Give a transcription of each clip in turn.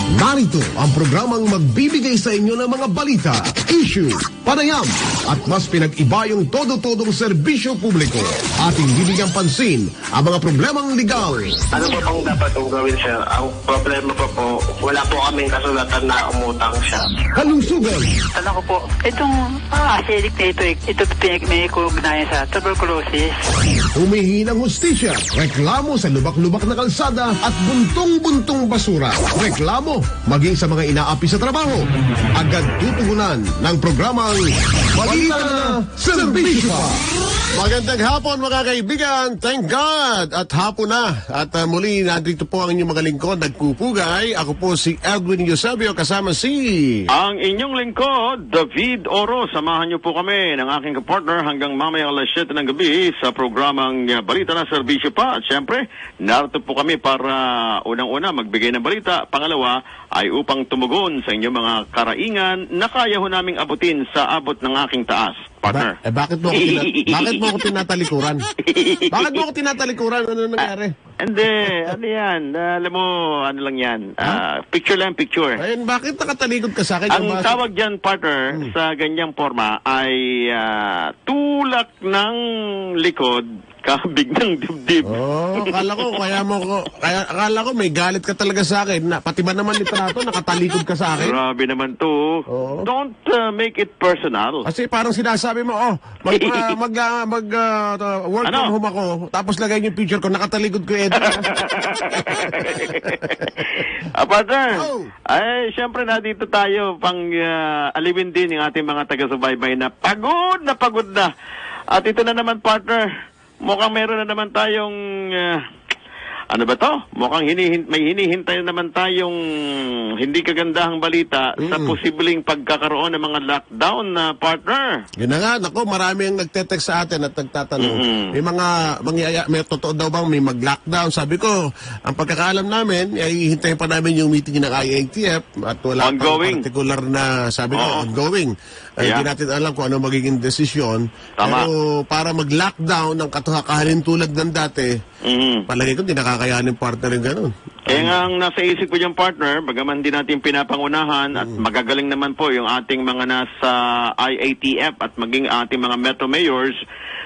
Narito ang programang magbibigay sa inyo ng mga balita, issue, panayam, at mas pinag-iba yung todo-todong serbisyo publiko. Ating bibigyan pansin ang mga problemang legal. Ano po pong dapat kong gawin, sir? Ang problema po, wala po kaming kasulatan na umutang siya. Kalusugan. Alam ko po, itong acidic na ito may ugnayan sa tuberculosis. Humihingi ng hustisya, reklamo sa lubak-lubak na kalsada at buntong-buntong basura. Reklamo maging sa mga inaapi sa trabaho. Agad tutugunan ng programang Balita na Serbisyo Pa. Magandang hapon mga kaibigan, thank God! At hapon na. At muli, nandito po ang inyong mga lingkod, nagpupugay. Ako po si Edwin Eusebio, kasama si... Ang inyong lingkod, David Oro. Samahan niyo po kami ng aking kapartner hanggang mamaya alas 7 ng gabi sa programang Balita na Serbisyo Pa. At syempre, narito po kami para unang-una magbigay ng balita. Pangalawa, ay upang tumugon sa inyong mga karaingan na kaya ho naming abutin sa abot ng aking taas. Partner. Bakit mo ako tinatalikuran? Bakit mo ako tinatalikuran? Ano nangyari? Hindi, ano yan? Alam mo, ano lang yan? Picture lang, picture. Ayun, bakit nakatalikod ka sa akin? Ang tawag dyan, partner, sa ganyang forma ay tulak ng likod, kabig ng dibdib. Akala ko may galit ka talaga sa akin. Pati ba naman litrato, nakatalikod ka sa akin? Grabe naman to. Don't make it personal. Kasi parang sinasabi mo, work from home ako, tapos lagay yung picture ko, nakatalikod ko, Edo. Partner, ay, syempre na dito tayo pang alipin din yung ating mga taga-subaybay na pagod na. At ito na naman, partner, mukhang meron na naman tayong, ano ba to? Mukhang may hinihintay naman tayong hindi kagandahang balita sa posibleng pagkakaroon ng mga lockdown na partner. Yun na nga, naku, marami ang nagte-text sa atin at nagtatanong. May totoo daw bang may mag-lockdown? Sabi ko, ang pagkakaalam namin, ay hintayin pa namin yung meeting ng IATF at wala pang particular na, sabi ko, ongoing. Hindi natin alam kung ano magiging desisyon. Tama. Pero para mag-lockdown ng katuhakahanin tulad ng dati, palagi ko, hindi nakakayanin partner yung ganun. Kaya nga ang nasa isip ko yung partner, bagaman din natin pinapangunahan at magagaling naman po yung ating mga nasa IATF at maging ating mga metro mayors,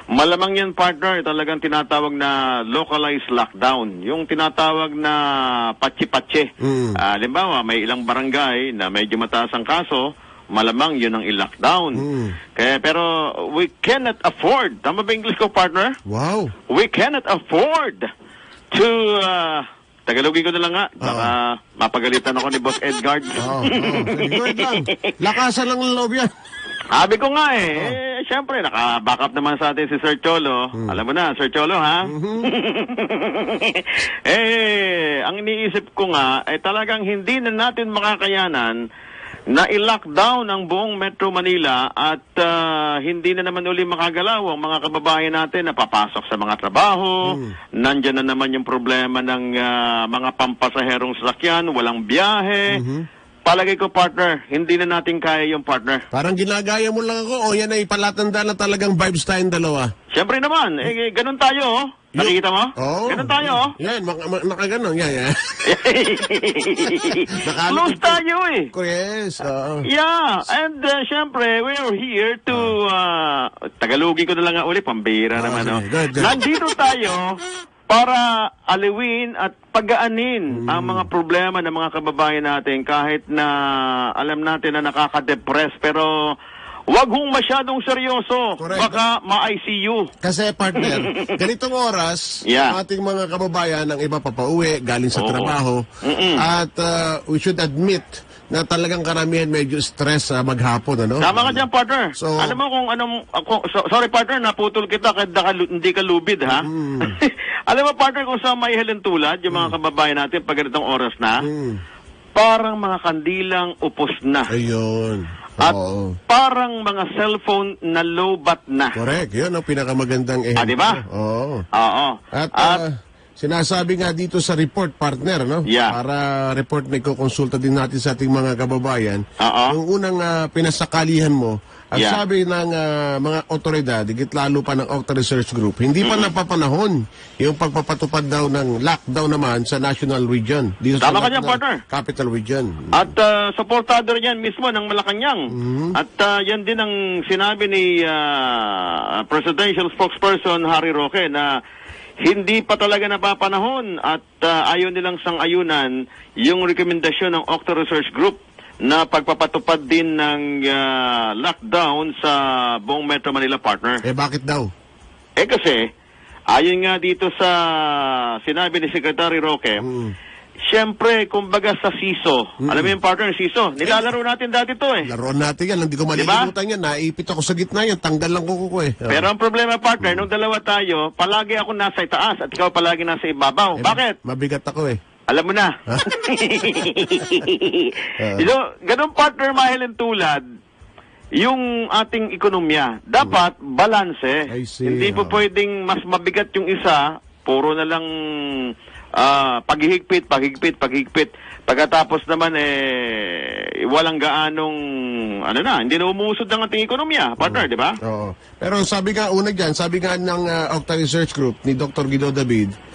malamang yan partner, talagang tinatawag na localized lockdown. Yung tinatawag na patsi-patsi. Halimbawa, may ilang barangay na medyo mataas ang kaso, malamang yun ang i-lockdown. Pero we cannot afford, tama ba English ko partner? Wow. We cannot afford to, Tagalogin ko na lang nga, baka mapagalitan ako ni Boss Edgard. Edgard lang, lakasan lang ng loob yan. Sabi ko nga siyempre, naka-backup naman sa atin si Sir Cholo. Alam mo na, Sir Cholo, ha? Ang iniisip ko nga, talagang hindi na natin makakayanan na i-lockdown ang buong Metro Manila at hindi na naman uli makagalaw ang mga kababayan natin na papasok sa mga trabaho. Nandyan na naman yung problema ng mga pampasaherong sasakyan, walang biyahe. Palagay ko, partner, hindi na natin kaya yung partner. Parang ginagaya mo lang ako, yan ay palatanda na talagang vibes tayong dalawa. Siyempre naman, ganun tayo, Nakikita mo? Ganun tayo, Yan, nakaganon, yan. Close tayo Yes, Yeah, and syempre, we are here to, Tagalogin ko na lang nga uli, pambira naman, Good. Nandito tayo para aliwin at pagaanin ang mga problema ng mga kababayan natin kahit na alam natin na nakaka-depress, pero wag hong masyadong seryoso. Correct. Baka ma-ICU. Kasi partner, ganitong oras, ating mga kababayan ang iba papauwi, galing sa trabaho, at we should admit na talagang karamihan medyo stress maghapon, ano? Tama ka dyan, partner. So, alam mo kung anong... sorry, partner, naputol kita kahit hindi ka lubid, ha? Alam mo, partner, kung sa may halintulad, yung mga kababayan natin pag ganitong oras na, parang mga kandilang upos na. Ayun. At parang mga cellphone na low-bat na. Correct. Yun ang pinakamagandang ehemplo. Diba? Oo. At sinasabi nga dito sa report, partner, no? Yeah. Para report na ikukonsulta din natin sa ating mga kababayan. Yung unang pinasakalihan mo Ang Yeah. sabi ng mga otoridad, higit lalo pa ng Octa Research Group, hindi pa napapanahon yung pagpapatupad daw ng lockdown naman sa national region. Dito Tama ka sa dyan, partner. capital region. At supportado rin yan mismo ng Malacanang. At yan din ang sinabi ni Presidential Spokesperson Harry Roque na hindi pa talaga napapanahon at ayaw nilang sang-ayunan yung rekomendasyon ng Octa Research Group na pagpapatupad din ng lockdown sa buong Metro Manila, partner. Bakit daw? Kasi, ayon nga dito sa sinabi ni Secretary Roque, siyempre, kumbaga sa SISO, alam mo yung partner ng SISO, nilalaro natin dati to Laruan natin yan, hindi ko malilimutan yan. Naipit ako sa gitna yan, tanggal lang ko Pero ang problema, partner, nung dalawa tayo, palagi ako nasa itaas at ikaw palagi nasa ibabaw. Bakit? Mabigat ako Alam mo na. Ganun, partner, Mahilan tulad, yung ating ekonomiya, dapat balanse. I see, Hindi po pwedeng mas mabigat yung isa, puro na lang paghihigpit. Pagkatapos naman, walang gaanong, hindi na umusod ng ating ekonomiya, partner, di ba? Oo. Pero sabi nga, una dyan, sabi nga ng Octa Research Group ni Dr. Guido David,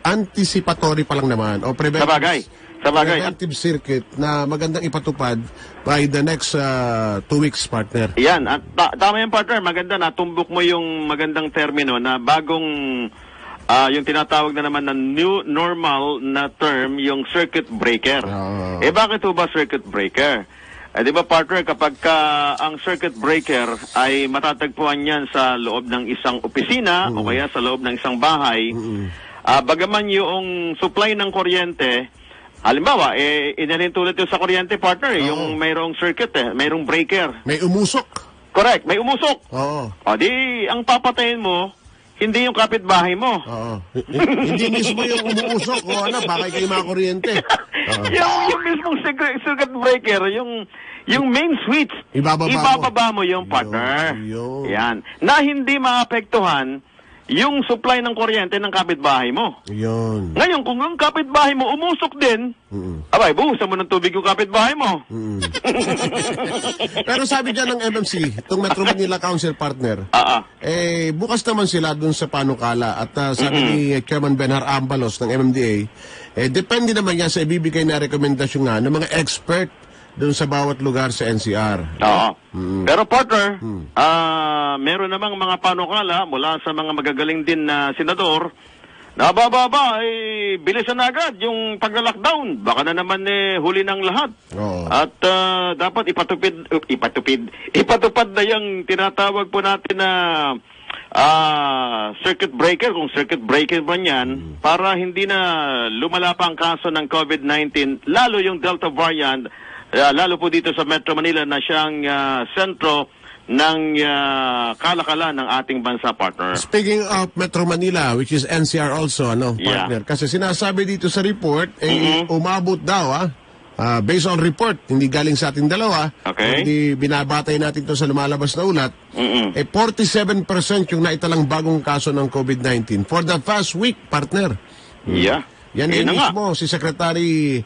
anticipatory pa lang naman, o preventive circuit na magandang ipatupad by the next 2 weeks, partner. Yan, at tama yan, partner, maganda na, tumbok mo yung magandang termino na bagong yung tinatawag na naman na new normal na term, yung circuit breaker. Bakit ba circuit breaker? Di ba, partner, kapag ang circuit breaker ay matatagpuan yan sa loob ng isang opisina o kaya sa loob ng isang bahay, bagaman yung supply ng kuryente, halimbawa, inanin tulad yun sa kuryente, partner, yung mayroong circuit, mayroong breaker. May umusok. Correct, may umusok. Oo. Di, ang papatayin mo, hindi yung kapitbahay mo. Hindi mismo yung umuusok o bakit kayo mga kuryente. Yung mismong circuit breaker, yung main switch, ibababa mo yung partner. Yan. Na hindi maapektuhan yung supply ng kuryente ng kapitbahay mo. Yun. Ngayon, kung ang kapitbahay mo umusok din, abay, buhusan mo ng tubig yung kapitbahay mo. Pero sabi dyan ng MMC, itong Metro Manila Council partner, bukas naman sila dun sa panukala. At sabi ni Chairman Benhar Ambalos ng MMDA, depende naman yan sa ibibigay na rekomendasyon nga ng mga expert doon sa bawat lugar sa NCR. Pero partner, meron namang mga panukala mula sa mga magagaling din na senador na bilisan na agad yung pag-lockdown. Baka na naman huli ng lahat. At dapat ipatupad na yung tinatawag po natin na circuit breaker, kung circuit breaker man yan, para hindi na lumala pa ang kaso ng COVID-19, lalo yung Delta variant, lalo po dito sa Metro Manila na siyang sentro ng kalakalan ng ating bansa, partner. Speaking of Metro Manila, which is NCR also, partner, kasi sinasabi dito sa report, umabot daw, based on report, hindi galing sa ating dalawa, hindi binabatay natin ito sa lumalabas na ulat, 47% yung naitalang bagong kaso ng COVID-19 for the past week, partner. Yan din mismo, si Secretary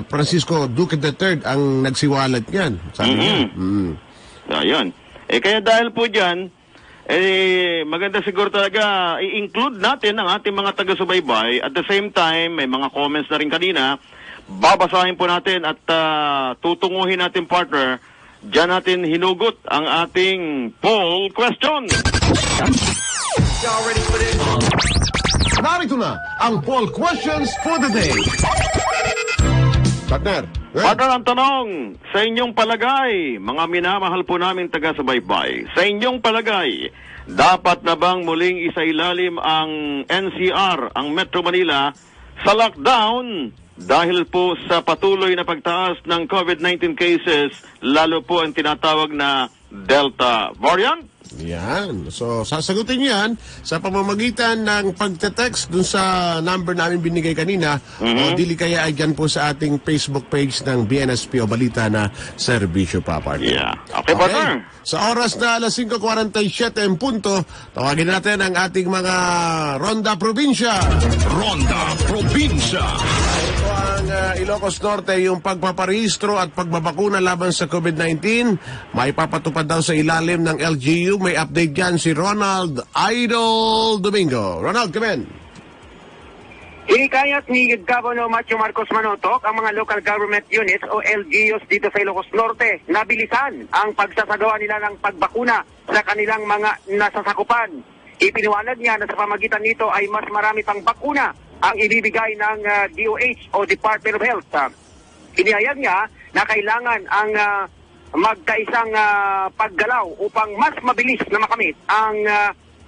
Francisco Duque III ang nagsiwalat niyan. Sabi niya. Ayun. Kaya dahil po dyan, maganda siguro talaga i-include natin ang ating mga taga-subaybay. At the same time, may mga comments na rin kanina. Babasahin po natin at tutunguhin natin, partner. Diyan natin hinugot ang ating poll question. Y'all ready for this? Narito na ang poll questions for the day. Partner, Partner, ang tanong, sa inyong palagay, mga minamahal po namin taga-subaybay, sa inyong palagay, dapat na bang muling isailalim ang NCR, ang Metro Manila, sa lockdown dahil po sa patuloy na pagtaas ng COVID-19 cases, lalo po ang tinatawag na Delta variant? Yan. So, sasagutin yan sa pamamagitan ng pagte-text dun sa number namin binigay kanina o dili kaya ay dyan po sa ating Facebook page ng BNSP o Balita na Serbisyo pa, partner. Yeah. Okay, partner. Sa oras na alas 5:47 en punto, tawagin natin ang ating mga Ronda Probinsya. Ronda Probinsya. Ito ang Ilocos Norte yung pagpaparehistro at pagbabakuna laban sa COVID-19. May papatupad daw sa ilalim ng LGU. May update dyan si Ronald Idol Domingo. Ronald, come in. Inikayat ni Governor Macho Marcos Manotok ang mga local government units o LGUs dito sa Ilocos Norte na bilisan ang pagsasagawa nila ng pagbakuna sa kanilang mga nasasakupan. Ipiniwanag niya na sa pamagitan nito ay mas marami pang bakuna ang ibibigay ng DOH o Department of Health. Inihayag niya na kailangan ang magkaisang paggalaw upang mas mabilis na makamit ang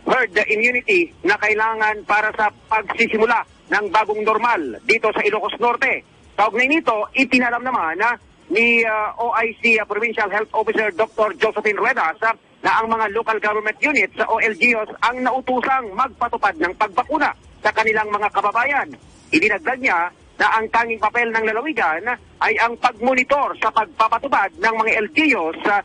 herd immunity na kailangan para sa pagsisimula ng bagong normal dito sa Ilocos Norte. Kaugnay nito, itinalam naman ni OIC Provincial Health Officer Dr. Josephine Ruedas na ang mga local government units sa OLGOs ang nautusang magpatupad ng pagbakuna sa kanilang mga kababayan. Idinagdag niya na ang tanging papel ng lalawigan ay ang pagmonitor sa pagpapatupad ng mga LGUs sa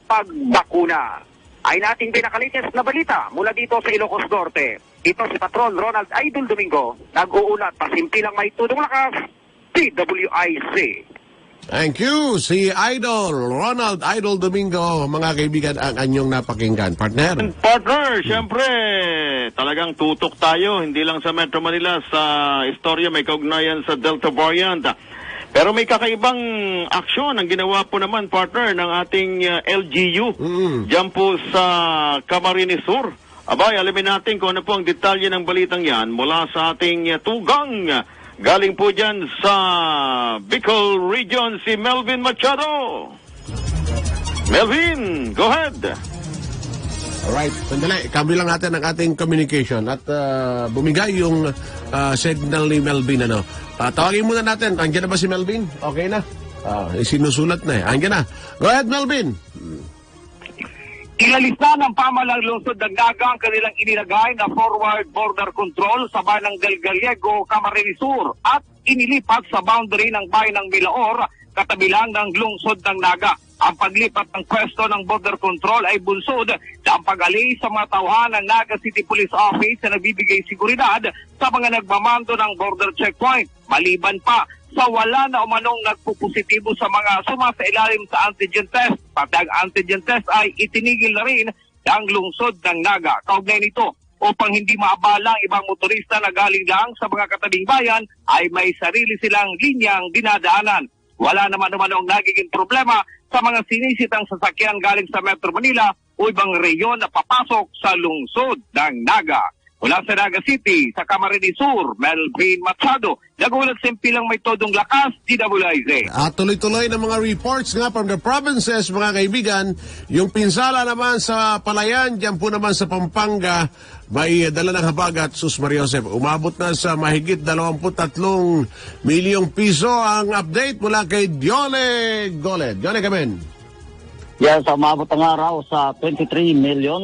pagbakuna. Ay nating pinakalites na balita mula dito sa Ilocos Norte. Ito si Patron Ronald Idol Domingo, nag-uulat pasimpilang may tudong lakas, DWIC. Thank you, si Idol, Ronald Idol Domingo. Mga kaibigan, ang anyong napakinggan. Partner? Partner, siyempre, talagang tutok tayo, hindi lang sa Metro Manila, sa istorya may kaugnayan sa Delta variant. Pero may kakaibang aksyon ang ginawa po naman, partner, ng ating LGU. Diyan po sa Camarines Sur. Abay, alamin natin kung ano po ang detalye ng balitang yan mula sa ating tugang. Galing po dyan sa Bicol Region, si Melvin Machado. Melvin, go ahead. Alright, sandali. Kami lang natin ang ating communication at bumigay yung signal ni Melvin. Tawagin muna natin. Andiyan na ba si Melvin? Okay na. Sinusulat na eh. Andiyan na. Go ahead, Melvin. Ilalista ng pamalang lungsod ng Naga ang kanilang inilagay na forward border control sa bayan ng Del Gallego, Camarines Sur at inilipat sa boundary ng bayan ng Milaor, katabi lang ng lungsod ng Naga. Ang paglipat ng pwesto ng border control ay bunsod sa pag-alis sa mga tauhan ng Naga City Police Office na nagbibigay seguridad sa mga nagmamando ng border checkpoint. Maliban pa sa wala na umanong nagpupositibo sa mga sumasailalim sa antigen test. Pati ang antigen test ay itinigil na rin ang lungsod ng Naga. Kaugnay nito, upang hindi maabala ang ibang motorista na galing lang sa mga katabing bayan, ay may sarili silang linyang dinadaanan. Wala naman umanong nagiging problema sa mga sinisitang sasakyan galing sa Metro Manila o ibang reyon na papasok sa lungsod ng Naga. Mula sa Naga City, sa Camarines Sur, Melvin Machado, nagulat simpilang may todong lakas, DWIZ. At tuloy-tuloy ng mga reports nga from the provinces, mga kaibigan. Yung pinsala naman sa Palayan, dyan po naman sa Pampanga, may dala ng habagat, Sus Maria Josep. Umabot na sa mahigit 23 milyong piso ang update mula kay Dione Goled. Dione, kamen. Yes, umabot ang araw sa 23 million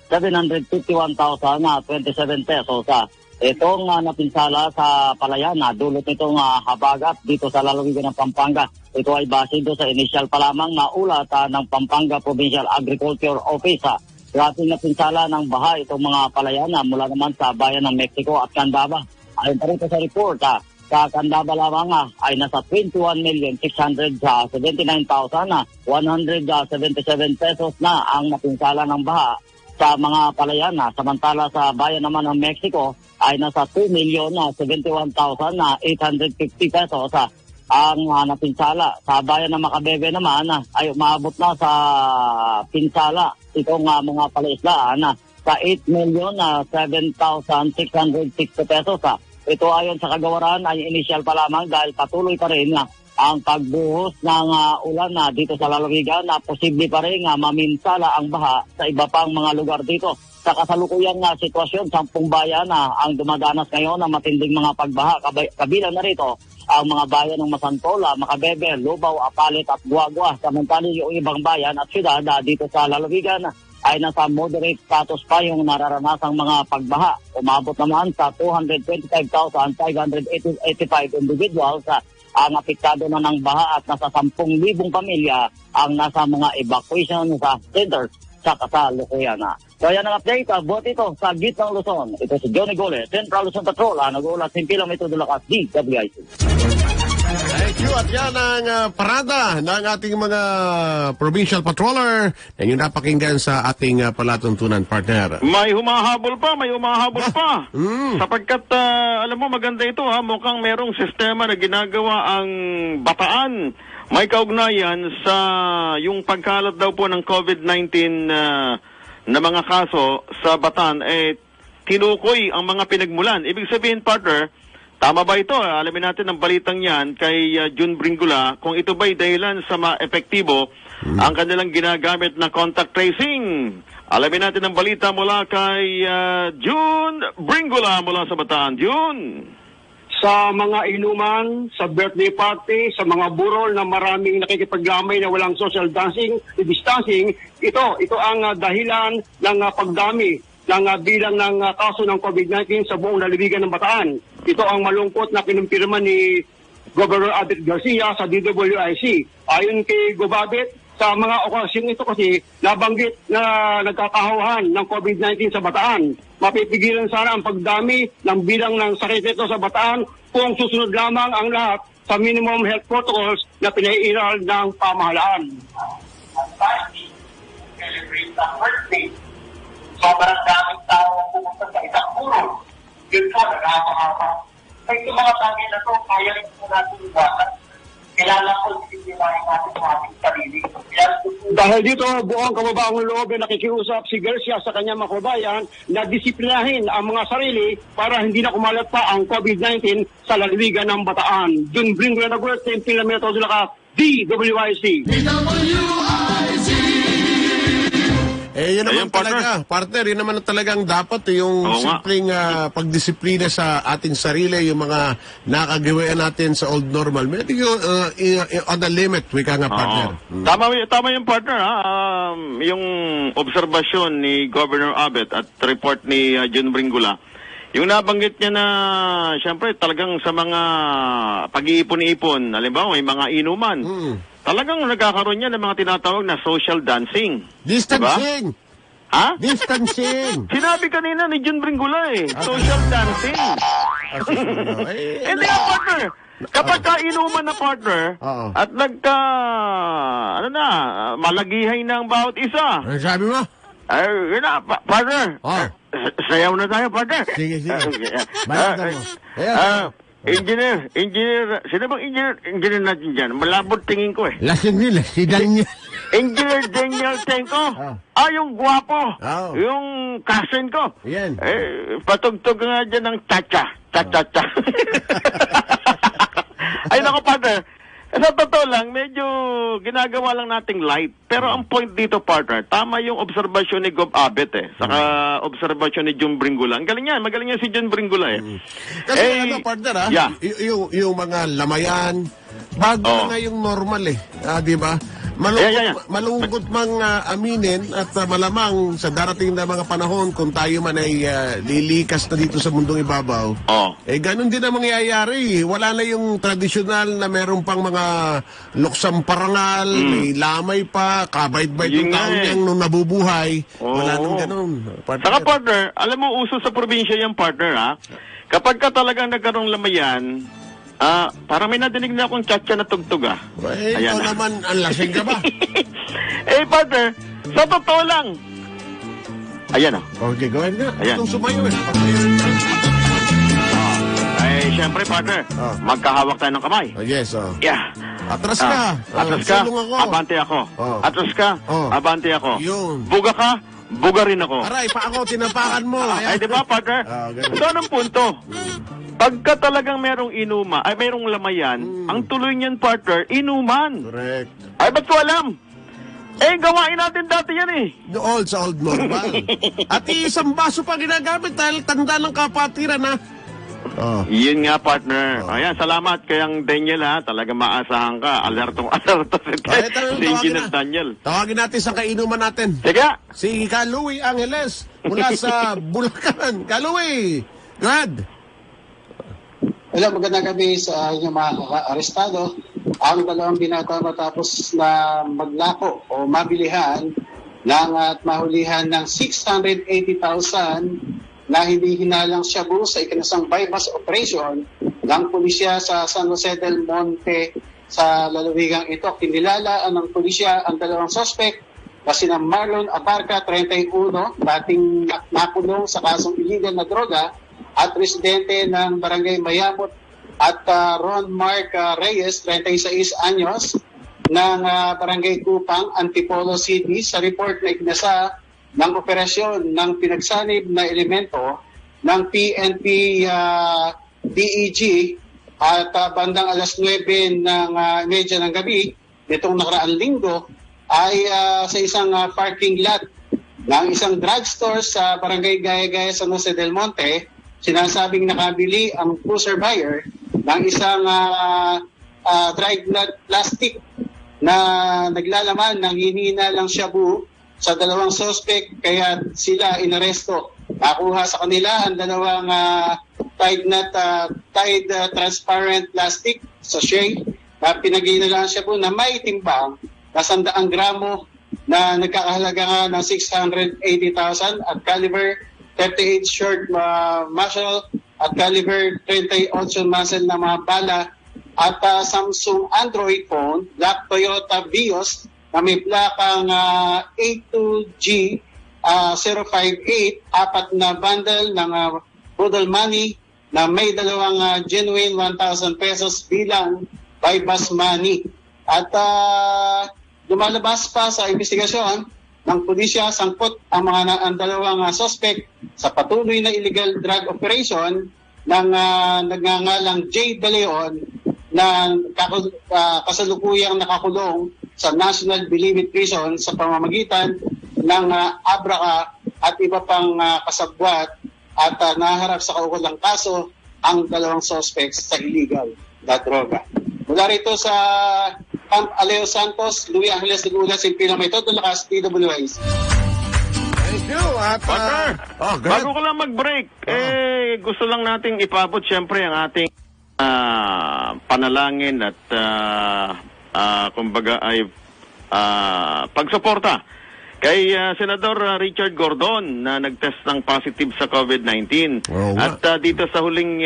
751,027 pesos. Itong napinsala sa Palayan, dulot nitong habagat dito sa lalawigan ng Pampanga. Ito ay base do sa initial pa lamang na ulat ng Pampanga Provincial Agriculture Office. Grabe napinsala ng baha itong mga Palayan mula naman sa bayan ng Mexico at Candaba. Ayon pa rin sa report, sa Candaba lamang ay nasa 21,679,177 pesos na ang napinsala ng baha sa mga Palayan. Samantala sa bayan naman ng Mexico ay nasa 2,071,850 pesos ang napinsala. Sa bayan ng Macabebe naman ay umabot na sa pinsala itong mga palaislaan sa 8,007,660 pesos. Ito ayon sa kagawaran ay initial pa lamang dahil patuloy pa rin ang pagbuhos ng ulan dito sa lalawigan na posible pa rin maminsala ang baha sa iba pang mga lugar dito. Sa kasalukuyang sitwasyon, 10 bayan ang dumadanas ngayon ng matinding mga pagbaha. Kabilang na rito ang mga bayan ng Masantola, Macabebe, Lubao, Apalit at Guagua. Samantala yung ibang bayan at syudad dito sa lalawigan ay nasa moderate status pa yung nararanasang mga pagbaha. Umabot naman sa 225,585 individuals ang apektado na ng baha at nasa 10,000 pamilya ang nasa mga evacuation sa center sa kasalukuyan. So yan ang update. Buhat ito sa gitnang Luzon. Ito si Johnny Gole, Central Luzon Patrol. Nag-uulat simpilang ito dulakas DWIC. Thank you. At yan ang parada ng ating mga provincial patroller na yung napakinggan sa ating palatuntunan, partner. May humahabol pa. Sapagkat, alam mo, maganda ito ha. Mukhang merong sistema na ginagawa ang Bataan. May kaugnayan sa yung pagkalat daw po ng COVID-19 na mga kaso sa Bataan, tinukoy ang mga pinagmulan. Ibig sabihin, partner, tama ba ito? Alamin natin ang balitang yan kay June Bringula kung ito ba'y dahilan sa ma-epektibo ang kanilang ginagamit na contact tracing. Alamin natin ang balita mula kay June Bringula mula sa Bataan. June! Sa mga inuman, sa birthday party, sa mga burol na maraming nakikipaglamay na walang social distancing, ito ang dahilan ng pagdami ng bilang ng kaso ng COVID-19 sa buong lalawigan ng Bataan. Ito ang malungkot na kinumpirma ni Governor Abet Garcia sa DWIC. Ayon kay Gobabet, sa mga okasyon ito kasi nabanggit na nagkakahawahan ng COVID-19 sa Bataan. Mapipigilan sana ang pagdami ng bilang ng sakit ito sa Bataan kung susunod lamang ang lahat sa minimum health protocols na pinaiiral ng pamahalaan. Sobrang daming tao ang pumunta sa isang puro. Yun po, nakakahapa. Kaya itong mga bagay na ito, kaya rin po natin iwasan. Kailangan po isipinahin natin sa ating sarili. Dahil dito, buong kababaang loob na nakikiusap si Garcia sa kanyang mga kababayan na disiplinahin ang mga sarili para hindi na kumalat pa ang COVID-19 sa lalawigan ng Bataan. June Bringula na Guert, Pilameto de la DWIC. Yun naman talaga, partner, yun naman talagang dapat yung simpleng pagdisiplina sa ating sarili, yung mga nakagawian natin sa old normal. Medyo on the limit, wika nga, partner. Tama yung partner, ha? Yung obserbasyon ni Governor Abet at report ni June Bringula, yung nabanggit niya na, syempre, talagang sa mga pag-iipon-ipon, halimbawa, may mga inuman. Talagang nagkakaroon niya ng mga tinatawag na social dancing. Distancing! Diba? Ha? Distancing! Sinabi kanina ni June Bringula social dancing. Hindi partner. Kapag kainuman na partner, at malagihay ng bawat isa. Ano sabi mo? Yun na, partner. Sayaw na tayo, partner. Sige. Engineer, sino bang engineer natin dyan? Malabot tingin ko Lasing nila, si Daniel. Engineer Daniel Tenko. Yung gwapo. Yung cousin ko. Yan. Patugtog nga dyan ng cha-cha. Ay, nako, partner. Sa totoo lang, medyo ginagawa lang nating light. Pero ang point dito, partner, tama yung obserbasyon ni Gov Abet saka obserbasyon ni June Bringula. Magaling yan si June Bringula Kasi partner yung mga lamayan, bago na nga yung normal di ba? Malungkot mang aminin at malamang sa darating na mga panahon kung tayo man ay lilikas na dito sa mundong ibabaw. Ganun din ang mangyayari. Wala na yung tradisyonal na meron pang mga luksang parangal, may lamay pa, kabait-bait yung tao niyang nung nabubuhay. Wala nang ganun. Saka partner, alam mo, uso sa probinsya yung partner kapag ka talagang nagkaroong lamayan, parang may nadinig na akong tsa-tsa na tugtog Ito naman, ang lasing ka ba? Partner, sa totoo lang. Ayan Okay, go ahead nga. Ayan. Itong sumayo Siyempre partner, magkahawak tayo ng kamay. Yes, Yeah. Atras ka. Atras ka, sulong ako. abante ako. Atras ka, abante ako. Yun. Buga ka, buga rin ako. Aray, pa ako, tinapakan mo. Ay, di ba, partner? So, anong punto? Pagka talagang merong merong lamayan, ang tuloy niyan, partner, inuman. Correct. Ay, ba't ko alam? Gawain natin dati yan Sa old normal. At isang baso pa ginagamit dahil tanda ng kapatiran Yun nga, partner. Ayan, salamat kayang Daniel talaga maasahan ka. Alerto si Engineer Daniel. Tawagin natin sa kainuman natin. Sige. Si Kaluwi Angeles mula sa Bulacan. Kaluwi, God. Hello, magandang gabi sa inyong mga arestado. Ang dalawang binata matapos na maglako o mabilihan at mahulihan ng 680,000 na hindi hinalang shabu sa ikinasang bypass operation ng pulisya sa San Jose del Monte sa lalawigang ito. Kinilala ng pulisya ang dalawang suspect na sina Marlon Abarca, 31, dating nakulong sa kasong illegal na droga at residente ng Barangay Mayamot, at Ron Mark Reyes, 36 anyos, ng Barangay Kupang, Antipolo City, sa report na iginasa ng operasyon ng pinagsanib na elemento ng PNP DEG at bandang alas 9 ng medya ng gabi nitong nakaraang linggo ay sa isang parking lot ng isang drugstore sa Barangay Gaya-Gaya, San Jose del Monte. Sinasabing nakabili ang cruiser buyer ng isang dried nut plastic na naglalaman ng hinihinalang shabu sa dalawang suspect, kaya sila inaresto. Nakuha sa kanila ang dalawang tied transparent plastic sachet na pinag-iinalang shabu na may timbang na 100 gramo na nagkakahalaga nga ng 680,000 at caliber 38 short muzzle at caliber 38 muzzle na mga bala at Samsung Android phone, black Toyota Vios na may plakang 82G 058, 4 na bundle ng Rudol money na may dalawang genuine 1,000 pesos bilang by bus money. At lumalabas pa sa investigasyon ng pulisya, sangkot ang dalawang suspect sa patuloy na illegal drug operation ng nagngangalang J. De Leon na kasalukuyang nakakulong sa National Bilibid Prison sa pamamagitan ng Abraca at iba pang kasabwat, at naharap sa kaukulang kaso ang dalawang suspects sa illegal na droga. Mula rito sa Camp Aleo Santos, Luis Angeles de Gula, Simpino, may todo lakas, DWIC. Thank you. At, Partner, bago ko lang mag-break, gusto lang nating ipabot siyempre ang ating panalangin at kumbaga ay pagsuporta kay Senador Richard Gordon na nag-test ng positive sa COVID-19. At dito sa huling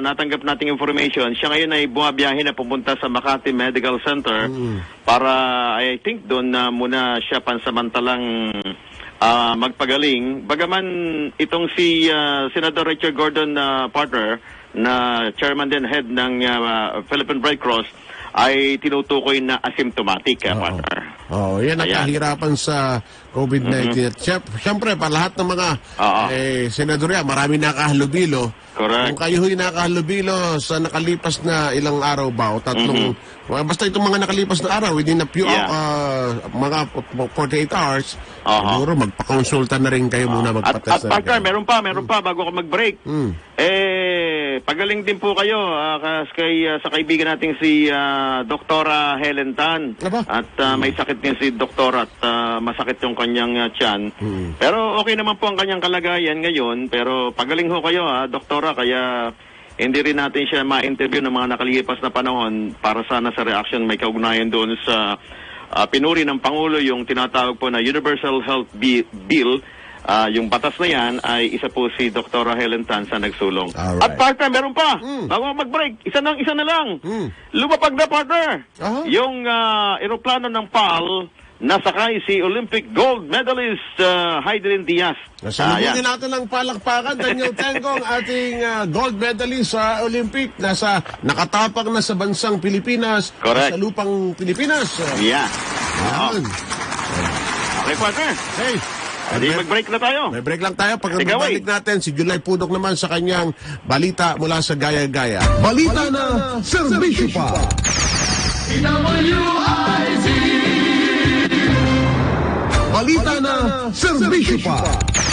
natanggap nating information, siya ngayon ay bumabiyahe na pupunta sa Makati Medical Center para, I think, doon na muna siya pansamantalang magpagaling. Bagaman itong si Senador Richard Gordon partner na chairman din head ng Philippine Red Cross ay tinutukoy na asymptomatic, partner. Yan ang kahirapan sa COVID-19. Siyempre, pa lahat ng mga senador yan, marami nakahalubilo. Correct. Kung kayo ho'y nakahalubilo sa nakalipas na ilang araw ba o tatlong, basta itong mga nakalipas na araw, within a few mga 48 hours, siguro magpakonsulta na rin kayo muna magpatest. At partner, meron pa bago ako mag-break. Pagaling din po kayo sa kaibigan nating si Doktora Helen Tan. At may sakit din si Doktora at masakit yung kanyang tiyan. Pero okay naman po ang kanyang kalagayan ngayon. Pero pagaling ho kayo, Doktora, kaya hindi rin natin siya ma-interview ng mga nakalipas na panahon para sana sa reaction may kaugnayan doon sa pinuri ng Pangulo yung tinatawag po na Universal Health Bill. Yung batas na yan ay isa po si Dr. Helen Tan sa nagsulong. Alright. At partner, meron pa. Bago mag-break, isa na lang. Lumapag na, partner. Yung eroplano ng PAL, nasakay si Olympic gold medalist Hydrin Diaz. Salubunin natin ng palakpakan, Daniel Tengong, ating gold medalist sa Olympic. Nakatapak na sa bansang Pilipinas. Correct. Sa lupang Pilipinas. Okay, partner. Hey. Mag-break na tayo. May break lang tayo. Pag nabalik natin, si July Pudok naman sa kanyang balita mula sa Gaya-Gaya. Balita na serbisyo pa. Balita na serbisyo pa.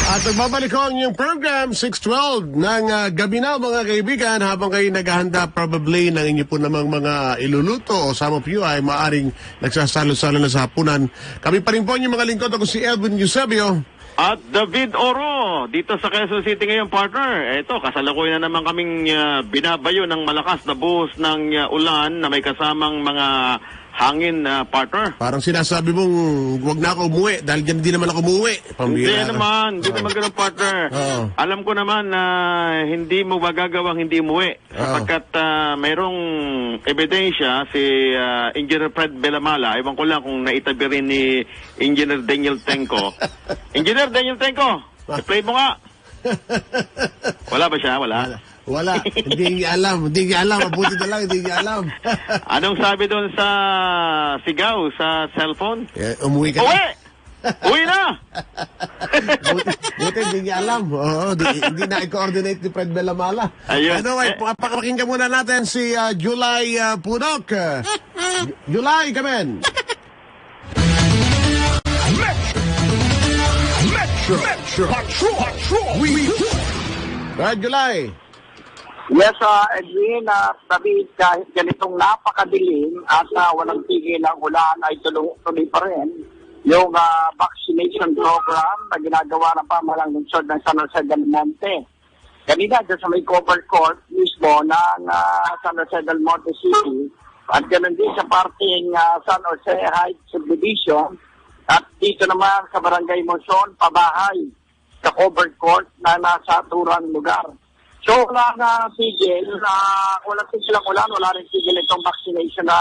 At nagbabalik ko ang inyong program, 6:12 ng gabi na, mga kaibigan, habang kayo naghahanda probably ng inyo po namang mga iluluto o some of you ay maaring nagsasalo-salo na sa hapunan. Kami pa rin po yung mga lingkod. Ako si Edwin Eusebio. At David Oro, dito sa Quezon City ngayon, partner. Ito, kasalukuyan na naman kaming binabayo ng malakas na buhos ng ulan na may kasamang mga hangin, partner. Parang sinasabi mong huwag na ako umuwi dahil dyan di naman ako umuwi. Hindi naman ganun, partner. Alam ko naman na hindi mo magagawang hindi umuwi. Sapagkat mayroong ebidensya si Engineer Fred Belamala. Ewan ko lang kung naitabi rin ni Engineer Daniel Tenco. Engineer Daniel Tenco, i-play mo nga. Wala ba siya? Wala. Hindi niya alam. Mabuti na lang, hindi niya alam. Anong sabi doon sa sigaw, sa cellphone? Umuwi ka na. Uwi na! Buti hindi niya alam. Hindi na i-coordinate ni Fred Belamala. Ayun. Anyway, pakinggan muna natin si July Punok. July, come in. Right, July. Yes, Edwin, David, kahit ganitong napakadilim at walang tigil ang ulan ay tuloy pa rin yung vaccination program na ginagawa ng pamahalang lungsod ng San Jose del Monte. Kanina, dyan sa may covered court mismo ng San Jose del Monte City at ganoon din sa parting San Jose Heights Subdivision at dito naman sa Barangay Monson, pabahay sa covered court na nasa turang lugar. So, wala na tigil, walang tigil ang ulan, wala rin tigil itong vaccination na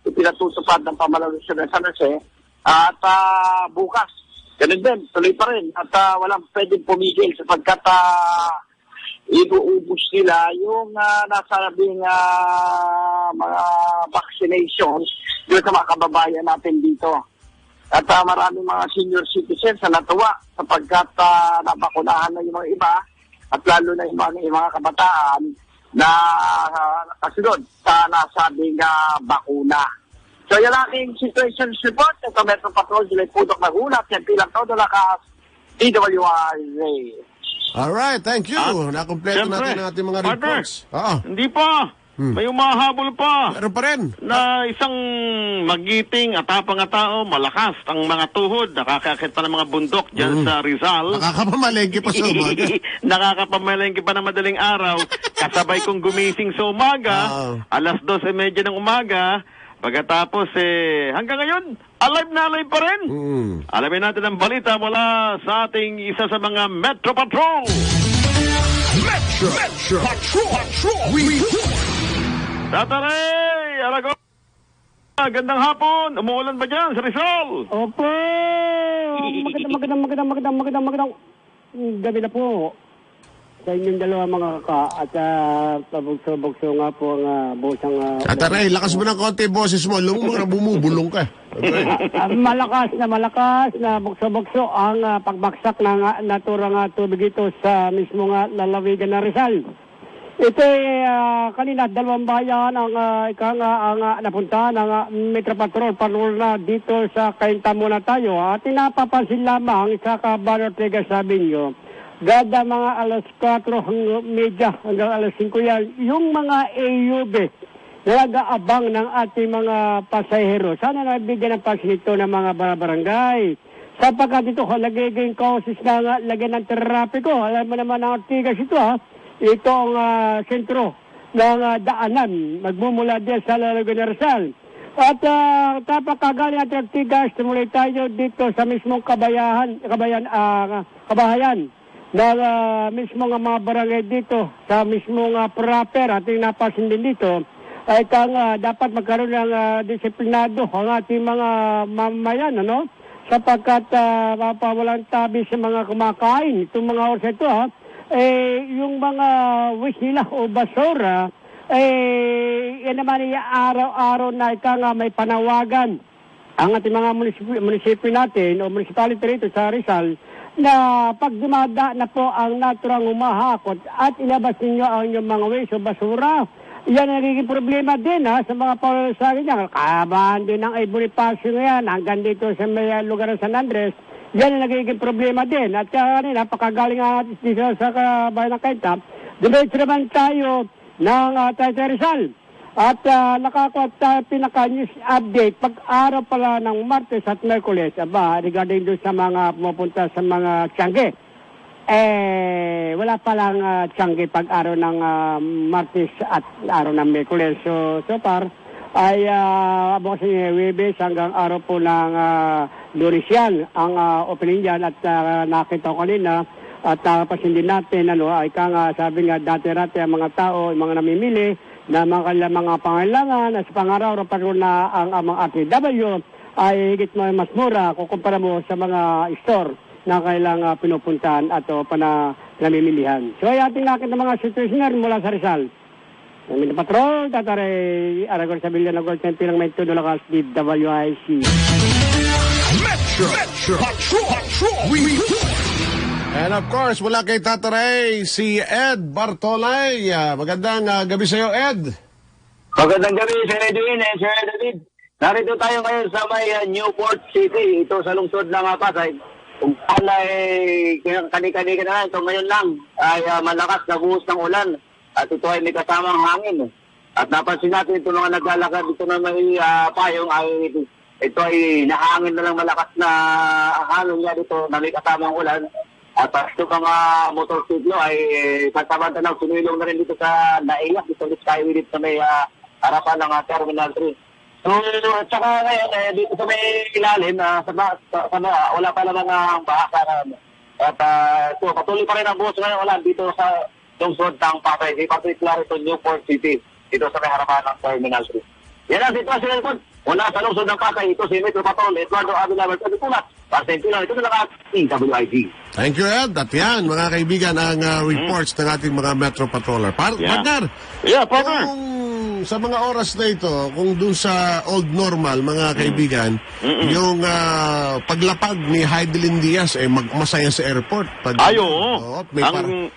ipinatutupad ng pamahalang lungsod ng San Jose. At bukas, ganun din, tuloy pa rin. At walang pwedeng pumigil sapagkat inuubos nila yung nasabing mga vaccinations doon sa mga kababayan natin dito. At maraming mga senior citizens na natuwa sapagkat nabakunahan na yung mga iba at lalo na yung mga kabataan na kasunod sa nasabing bakuna. So yan aking situation report. Ito Metro Patrol, July Pudok na hulat. Yan pilang todo lakas, DWRZ. Alright, thank you. Nakompleto natin ang ating mga reports. Hindi pa. May umahabol pa. Meron pa rin. Na isang magiting at tapang na tao, malakas ang mga tuhod, nakakakit pa ng mga bundok dyan sa Rizal. Nakakapamalengke pa sa umaga. Nakakapamalengke pa ng madaling araw. Kasabay kong gumising sa umaga, alas 12:30 ng umaga, pagkatapos hanggang ngayon, alive na alive pa rin. Alamin natin ang balita mula sa ating isa sa mga Metro Patrol. Metro Patrol. Tataray! Aragon! Gandang hapon! Umuulan ba dyan sa Rizal? Opo! Magandang gabi na po sa inyong dalawa mga kaka at pabugso-bugso nga po ang busang... Tataray, lakas mo ng konti boses mo. Bumubulong ka. Malakas na bugso-bugso ang pagbaksak ng naturang tubig ito sa mismo lalawigan na Rizal. Ito kanina, 2 bayan ang napunta ng Metro Patrol na dito sa Kainta muna tayo. At napapansin lamang sa Caballo Ortega Sabinyo, gada mga alas 4:30 hanggang alas 5 yan, yung mga AUB na nag-aabang ng ating mga pasahero. Sana nabigyan ng pansin ito ng mga barangay. Sapagkat ito, nagiging causes na lagyan ng trapiko. Alam mo naman ang Ortigas ito Ito ang sentro ng daanan. Magmumula din sa Lalawigan Rizal. At tapakagaling at Ortigas, tumuloy tayo dito sa mismong kabahayan ng mismong mga barangay dito, sa mismong proper ating napasin din dito, ay dapat magkaroon ng disiplinado ang ating mga mamayan, sapagkat walang tabi sa mga kumakain. Itong mga oras ito, yung mga wish nila o basura, yan naman araw-araw na may panawagan ang ating mga munisipyo natin o municipality rito sa Rizal na pag dumada na po ang naturang humahakot at ilabas ninyo ang inyong mga wish o basura, yan ang nagiging problema din sa mga palasakin niya. Kabahan din ng Bonifacio yan hanggang dito sa may lugar ng San Andres. Yan ang nagiging problema din. At kanina, napakagaling natin dito sa bayan ng Kainta, diretso naman tayo ng Taytay Rizal. At nakakuha tayo pinaka-news update pag-araw pala ng Martes at Merkules regarding doon sa mga pumupunta sa mga Tiangge. Wala palang Tiangge pag-araw ng Martes at araw ng Merkules. So far, ay bukas ng Webes hanggang araw po ng Lunes yan ang opening yan at nakita ko kanina at pasin din natin ay sabi nga dati-rati ang mga tao, yung mga namimili na mga pangailangan at sa pangaraw na ang mga RTW ay higit mas mura kukumpara mo sa mga store na kailangan pinupuntahan at namimilihan. So ay ating nakita mga situationer mula sa Rizal. Namin na patrol, Tatare Aragor sa Bilya ng Gold Temple ng Metro Dolakas, DWIC. Metro Patrol And of course, wala kay Tataray, si Ed Bartolay. Magandang gabi sa iyo, Ed. Magandang gabi, Sir Edwin and Sir David. Narito tayo ngayon sa may Newport City, ito sa lungsod ng Pasay. Kung pala kani-kani na ito ngayon lang ay malakas na buhos ng ulan at ito ay may kasamang hangin. At napansin natin ito mga naglalakad dito na may payong ay ito ay nahangin na lang malakas na hangin niya dito na may kasamang ulan. At ito mga motorsiklo ay sasamantalang sumilong na rin dito sa Naiyak, dito sa Skyway dito sa may harapan ng Terminal 3. So, at saka ngayon, dito sa may ilalim, wala pa naman ang bahasa na. At patuloy pa rin ang buhos ngayon, wala dito sa lungsod ng Pasay, particular ito Newport City, dito sa may harapan ng Terminal 3. Yan ang sitwasyon nito. Mula sa lungsod ng Pasay, ito si Metro Patrol, Eduardo Avila, Bertulat, Pasay-Tulan, ito na DWIC. Thank you, Ed. At yan, mga kaibigan, ang reports ng ating mga Metro Patroller. Partner, partner. Kung sa mga oras na ito, kung doon sa old normal, mga kaibigan, yung paglapag ni Heidelin Diaz, masaya sa airport. Oo.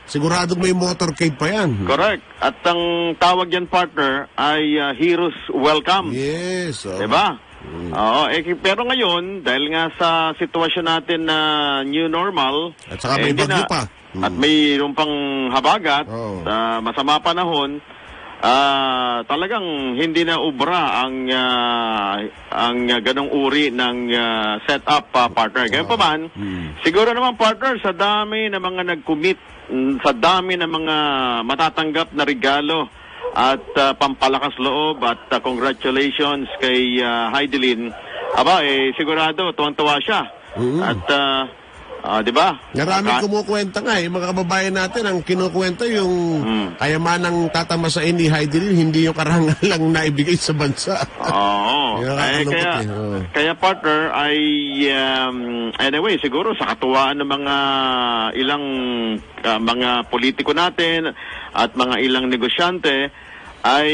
Siguradong may motorcade pa yan. Correct. At ang tawag yan, partner, ay Heroes Welcome. Yes. Diba? Oo, pero ngayon, dahil nga sa sitwasyon natin na new normal, at saka may bagyo pa. At mayroon pang habagat, masama panahon, talagang hindi na ubra ang ganong uri ng setup, partner. Ganyan pa man, siguro naman, partner, sa dami na mga nag-commit, sa dami na mga matatanggap na regalo at pampalakas loob at congratulations kay Heidelin. Sigurado, tuwang-tuwa siya. At, di ba? Maraming kumukwenta nga mga kababayan natin, ang kinukwenta yung kayamanang tatamasain ni Heidelin, hindi yung karangalang naibigay sa bansa. Oo. Kaya partner, anyway, siguro sa katuwaan ng mga ilang mga politiko natin at mga ilang negosyante ay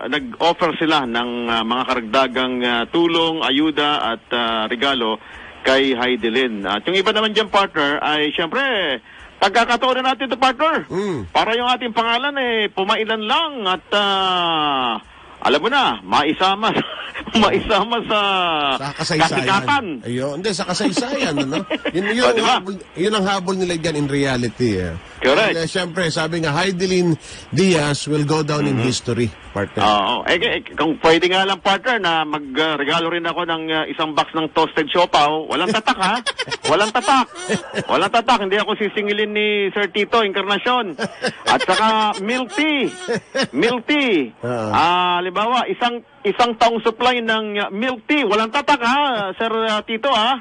nag-offer sila ng mga karagdagang tulong, ayuda at regalo kay Heidelin. At yung iba naman dyan, partner, ay siyempre pagkakataon na natin ito, partner. Para yung ating pangalan pumailan lang at alam mo na, maisama sa kasikatan. Ayun, hindi, sa kasaysayan, ano? Yun ang habol nila dyan in reality. Correct. Siyempre, sabi nga, Heidelin Diaz will go down in history, partner. Oo. Kung pwede nga lang, partner, na magregalo rin ako ng isang box ng toasted siopaw, walang tatak, ha? Walang tatak. Walang tatak. Hindi ako sisingilin ni Sir Tito Encarnacion. At saka, milk tea. Milk tea. Halimbawa, isang taong supply ng milk tea. Walang tatak, ha, Sir Tito, ha?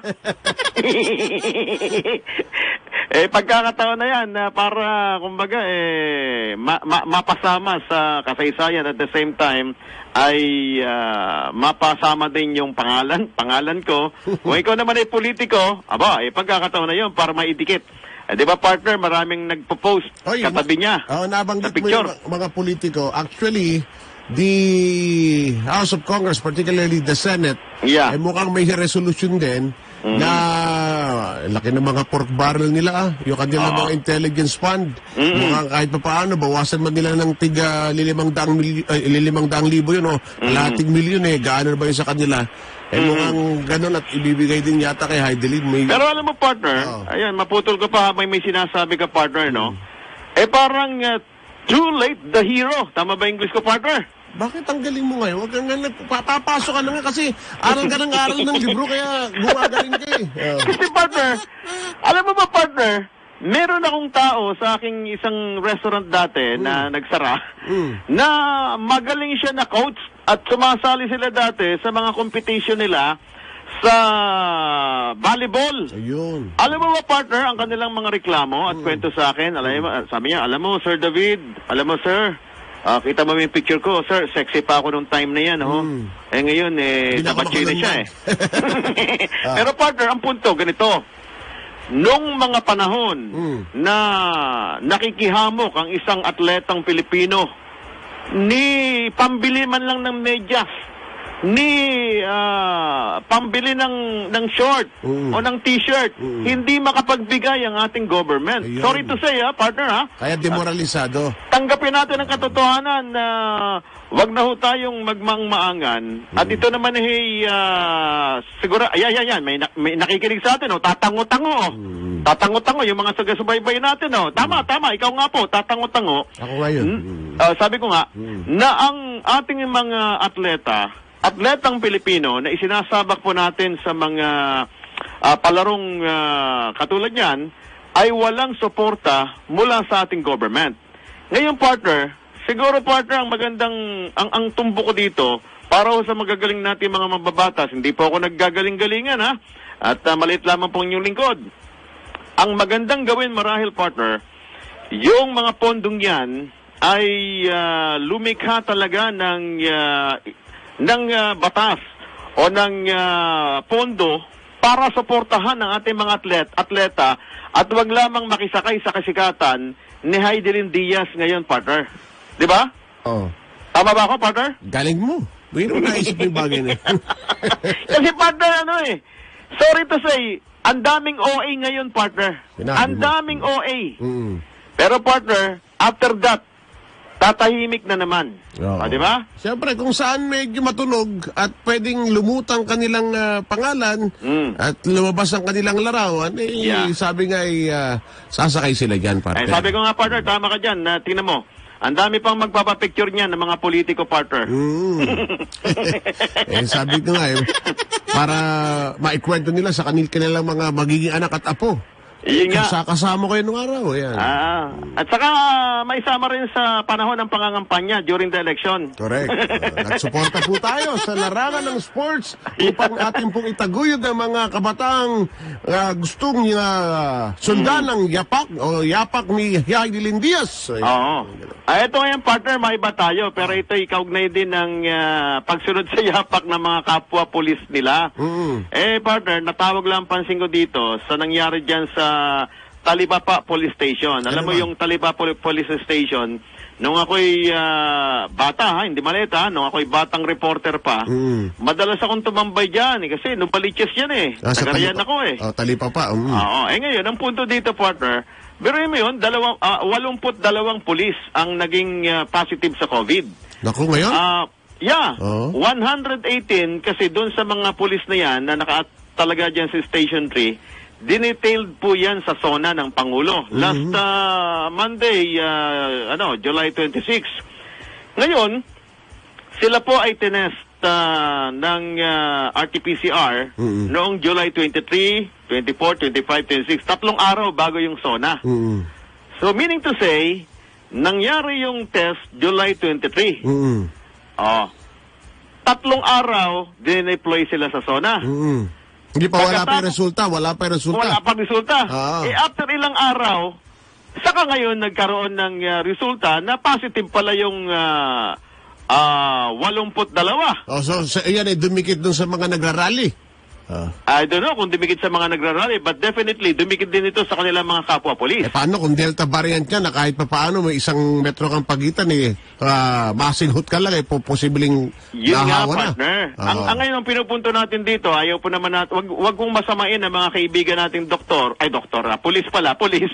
Pagkakataon na yan, para, kumbaga, mapasama sa kasaysayan at the same time, ay mapasama din yung pangalan ko. Kung ikaw naman ay politiko, pagkakataon na yun para maidikit. Di ba, partner, maraming nagpo-post katabi niya. Nabanggit mo yung mga politiko. Actually, the House of Congress, particularly the Senate, ay mukhang may resolution din na laki ng mga pork barrel nila, yung kanilang mga intelligence fund. Mukhang kahit pa paano, bawasan man nila ng tiga 500,000 yun, kalahating milyon gaano ba yun sa kanila? Mukhang ganun at ibibigay din yata kay Heidelin. Pero alam mo, partner, ayan, maputol ko pa, may sinasabi ka, partner, no? Parang too late the hero. Tama ba English ko, partner? Bakit ang galing mo ngayon? Huwag kang papasok ka na nga kasi aral ka ng aral ng libro kaya gumagaling ka Kasi, partner, alam mo ba, partner, meron akong tao sa aking isang restaurant dati na nagsara na magaling siya na coach at sumasali sila dati sa mga competition nila sa volleyball. Ayun. Alam mo ba, partner, ang kanilang mga reklamo at kwento sa akin, sabi niya, alam mo, Sir David, alam mo, sir, kita mo yung picture ko, sir, sexy pa ako nung time na yan, Eh ngayon, nabatsina siya Pero partner, ang punto, ganito, nung mga panahon na nakikihamok ang isang atletang Pilipino, ni pambili man lang ng medyas, ni pambili ng short o ng t-shirt, hindi makapagbigay ang ating government. Ayun. Sorry to say, partner, Kaya demoralisado. tanggapin natin ang katotohanan na wag na ho tayong magmangmaangan. At ito naman siguro, ayan, may nakikinig sa atin, tatango-tango. Tatango-tango, yung mga sagasubaybay natin, Tama, ikaw nga po, tatango-tango. Ako ngayon. Sabi ko nga, na ang ating mga atletang Pilipino na isinasabak po natin sa mga palarong katulad niyan, ay walang suporta mula sa ating government. Ngayon, partner, siguro, partner, ang magandang, ang tumbo ko dito, para sa magagaling natin mga mababatas, hindi po ako naggagaling-galingan, at maliit lamang po inyong lingkod. Ang magandang gawin marahil, partner, yung mga pondong yan ay lumikha talaga ng batas o ng pondo para suportahan ang ating mga atleta at wag lamang makisakay sa kasikatan ni Heidelin Diaz ngayon, partner. Di ba? Oo. Tama ba ako, partner? Galing mo. Biro naisip yung bagay na Kasi, partner, sorry to say, ang daming OA ngayon, partner. Ang daming OA. Pero, partner, after that, tatahimik na naman. Di ba? Siyempre, kung saan medyo matunog at pwedeng lumutang kanilang pangalan at lumabas ang kanilang larawan, sabi nga sasakay sila dyan, partner. Sabi ko nga, partner, tama ka dyan. Tingnan mo, ang dami pang magpapapicture niyan ng mga politiko, partner. Sabi ko nga, para maikwento nila sa kanilang mga magiging anak at apo. Iyon nga. Kasama ko yun nung araw. Yan. At saka may sama rin sa panahon ng pangangampanya during the election. Correct. Nagsuporta po tayo sa larangan ng sports upang ating pong itaguyod ang mga kabataang gustong sundan ng yapak ni Heidelin Diaz. Oo. Ito ngayon, partner, maiba tayo. Pero ito ikaugnay din ng pagsunod sa yapak ng mga kapwa pulis nila. Partner, natawag lang pansin ko dito sa nangyari dyan sa Talibapa Police Station. Alam mo yung Talibapa Police Station, nung ako'y bata, hindi maleta, nung ako'y batang reporter pa, madalas akong tumambay dyan kasi nung paliches yan Nagarayan ako Talibapa. Ngayon, ang punto dito, partner, biruin mo yun, 82 pulis ang naging positive sa COVID. Naku, ngayon? 118 kasi doon sa mga pulis na yan na nakatalaga dyan sa Station 3, dinetailed po yan sa zona ng Pangulo. Last Monday, July 26. Ngayon, sila po ay tinest ng RT-PCR noong July 23, 24, 25, 26. 3 araw bago yung zona. So, meaning to say, nangyari yung test July 23. 3 araw, dineploy sila sa zona. Hindi pa wala pa yung resulta. Wala pa resulta. After ilang araw, saka ngayon nagkaroon ng resulta na positive pala yung 82. So yan dumikit dun sa mga nagrarally. I don't know kung dumikit sa mga nagrarally, but definitely dumikit din ito sa kanilang mga kapwa-polis. Paano kung Delta variant ka na kahit pa paano may isang metro kang pagitan masinghot ka lang posibleng yun nga, nahawa partner. Ang ngayon ang pinupunto natin dito, ayaw po naman natin, wag kong masamain ang mga kaibigan nating pulis pala, pulis.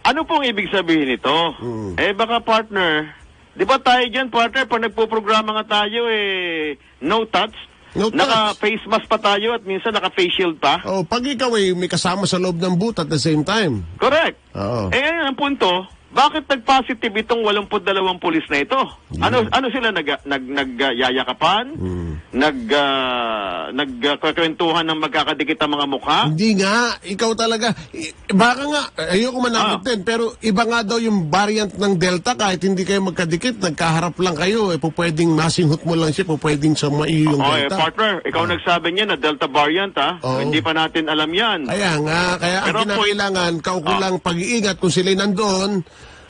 Ano pong ibig sabihin nito? Baka, partner, di ba tayo dyan, partner, pag nagpo-programa nga tayo, no touch, naka-face mask pa tayo at minsan naka-face shield pa. Pag ikaw may kasama sa loob ng booth at the same time. Correct. Ngayon ang punto, bakit nag-positive itong 82 pulis na ito? Ano sila nagyayakapan? Nagkakwentuhan ng magkakadikit ang mga mukha? Hindi nga, ikaw talaga. Baka nga, ayoko manakot din, pero iba nga daw yung variant ng Delta, kahit hindi kayo magkadikit, nagkaharap lang kayo, pwedeng masinghot mo lang siya, pwedeng sa maiyo yung Delta. Partner, ikaw nagsabi niya na Delta variant, hindi pa natin alam yan. Kaya nga, ang kinakailangan, kaukulang pag-iingat kung sila'y nandoon,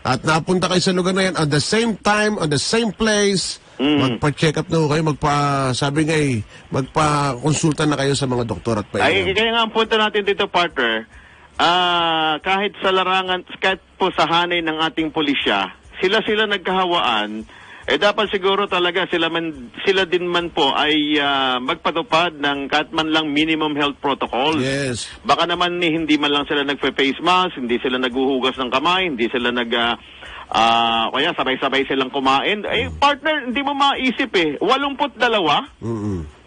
at napunta kayo sa lugar na yan at the same time, on the same place, magpa-check up na kayo, sabi nga magpa-konsulta na kayo sa mga doktor at Kaya nga ang punta natin dito, partner, kahit sa larangan, kahit po sa hanay ng ating pulisya, sila nagkahawaan, dapat siguro talaga sila din man po ay magpatupad ng kahit man lang minimum health protocols. Yes. Baka naman hindi man lang sila nagfe-face mask, hindi sila naghuhugas ng kamay, hindi sila kaya sabay-sabay silang kumain. Partner, hindi mo maisip 82.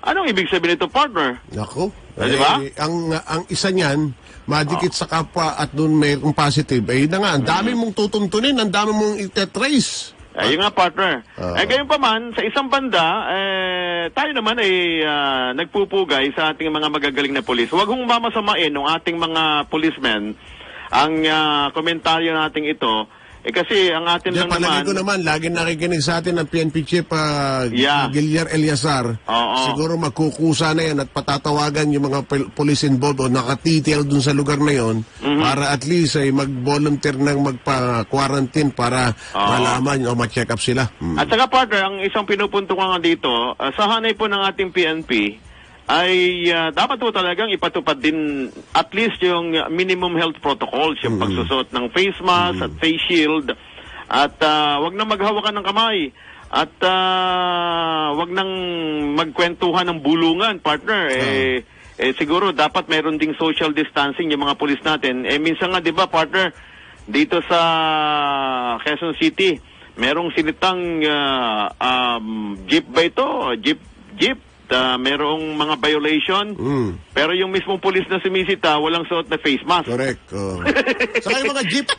Anong ibig sabihin nito, partner? Nako. Diba? Ang isa niyan, madikit sa kapwa at doon mayroong positive. Ang dami mong tutuntunin, ang dami mong itetrace. Ayun nga, partner. Gayon pa man, sa isang banda, tayo naman ay nagpupugay sa ating mga magagaling na polis. Huwag hong mamasamain ng ating mga policemen ang komentaryo nating ito. Kasi ang atin lang naman... Palagi ko naman, lagi nakikinig sa atin ng PNP Chief Giliar Eliazar. Siguro magkukusa na yan at patatawagan yung mga police involved o nakatitil dun sa lugar na yon para at least ay mag-volunteer ng magpa-quarantine para malaman o ma-check up sila. At saka, partner, ang isang pinupunto ko nga dito, sa hanay po ng ating PNP, ay dapat po talagang ipatupad din at least yung minimum health protocols, yung pagsusot ng face mask at face shield, at wag na maghawakan ng kamay, at wag nang magkwentuhan ng bulungan, partner. Siguro dapat mayroon ding social distancing yung mga pulis natin. Minsan nga, di ba, partner, dito sa Quezon City, merong sinitang jeep ba ito? Jeep. Merong mga violation, pero yung mismong pulis na sumisita, walang suot na face mask. Correct. Saka yung mga jeep,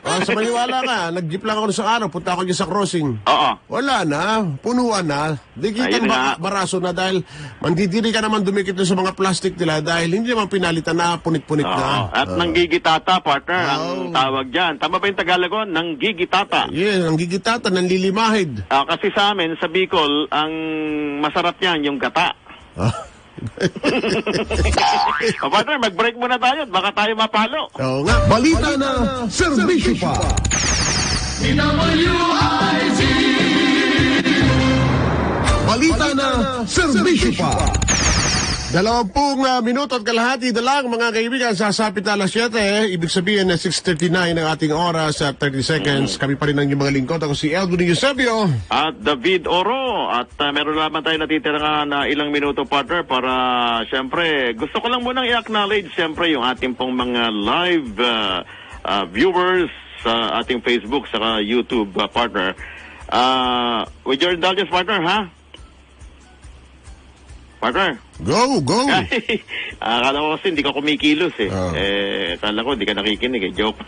sa maniwala ka, nag-jeep lang ako sa araw, punta ako dyan sa crossing. Wala na, punuan na. Di kitang baraso na dahil mandidiri ka naman dumikit sa mga plastic nila dahil hindi naman pinalitan na, punit-punit na. At nanggigitata, partner, ang tawag dyan. Tama ba yung Tagalog? Nanggigitata. Yes, nanggigitata, nanlilimahid. Kasi sa amin, sa Bicol, ang masarap niyan, yung gata. Partner, mag-break muna tayo at baka tayo mapalo. Oo nga. Balita na, serbisyo pa. Balita na, serbisyo pa. 20 minuto at kalahati na lang, mga kaibigan, sasapit na alas 7. Ibig sabihin na 6:39 ang ating oras at 30 seconds. Kami pa rin ang inyong mga lingkod. Ako si Elvin Eusebio. At David Oro. At meron naman tayo natitira nga na ilang minuto, partner, para siyempre, gusto ko lang munang i-acknowledge siyempre yung ating pong mga live viewers sa ating Facebook saka YouTube, partner. With your indulgence, partner, ha? Partner? Go! Akala ko kasi hindi ka kumikilos akala ko hindi ka nakikinig Joke.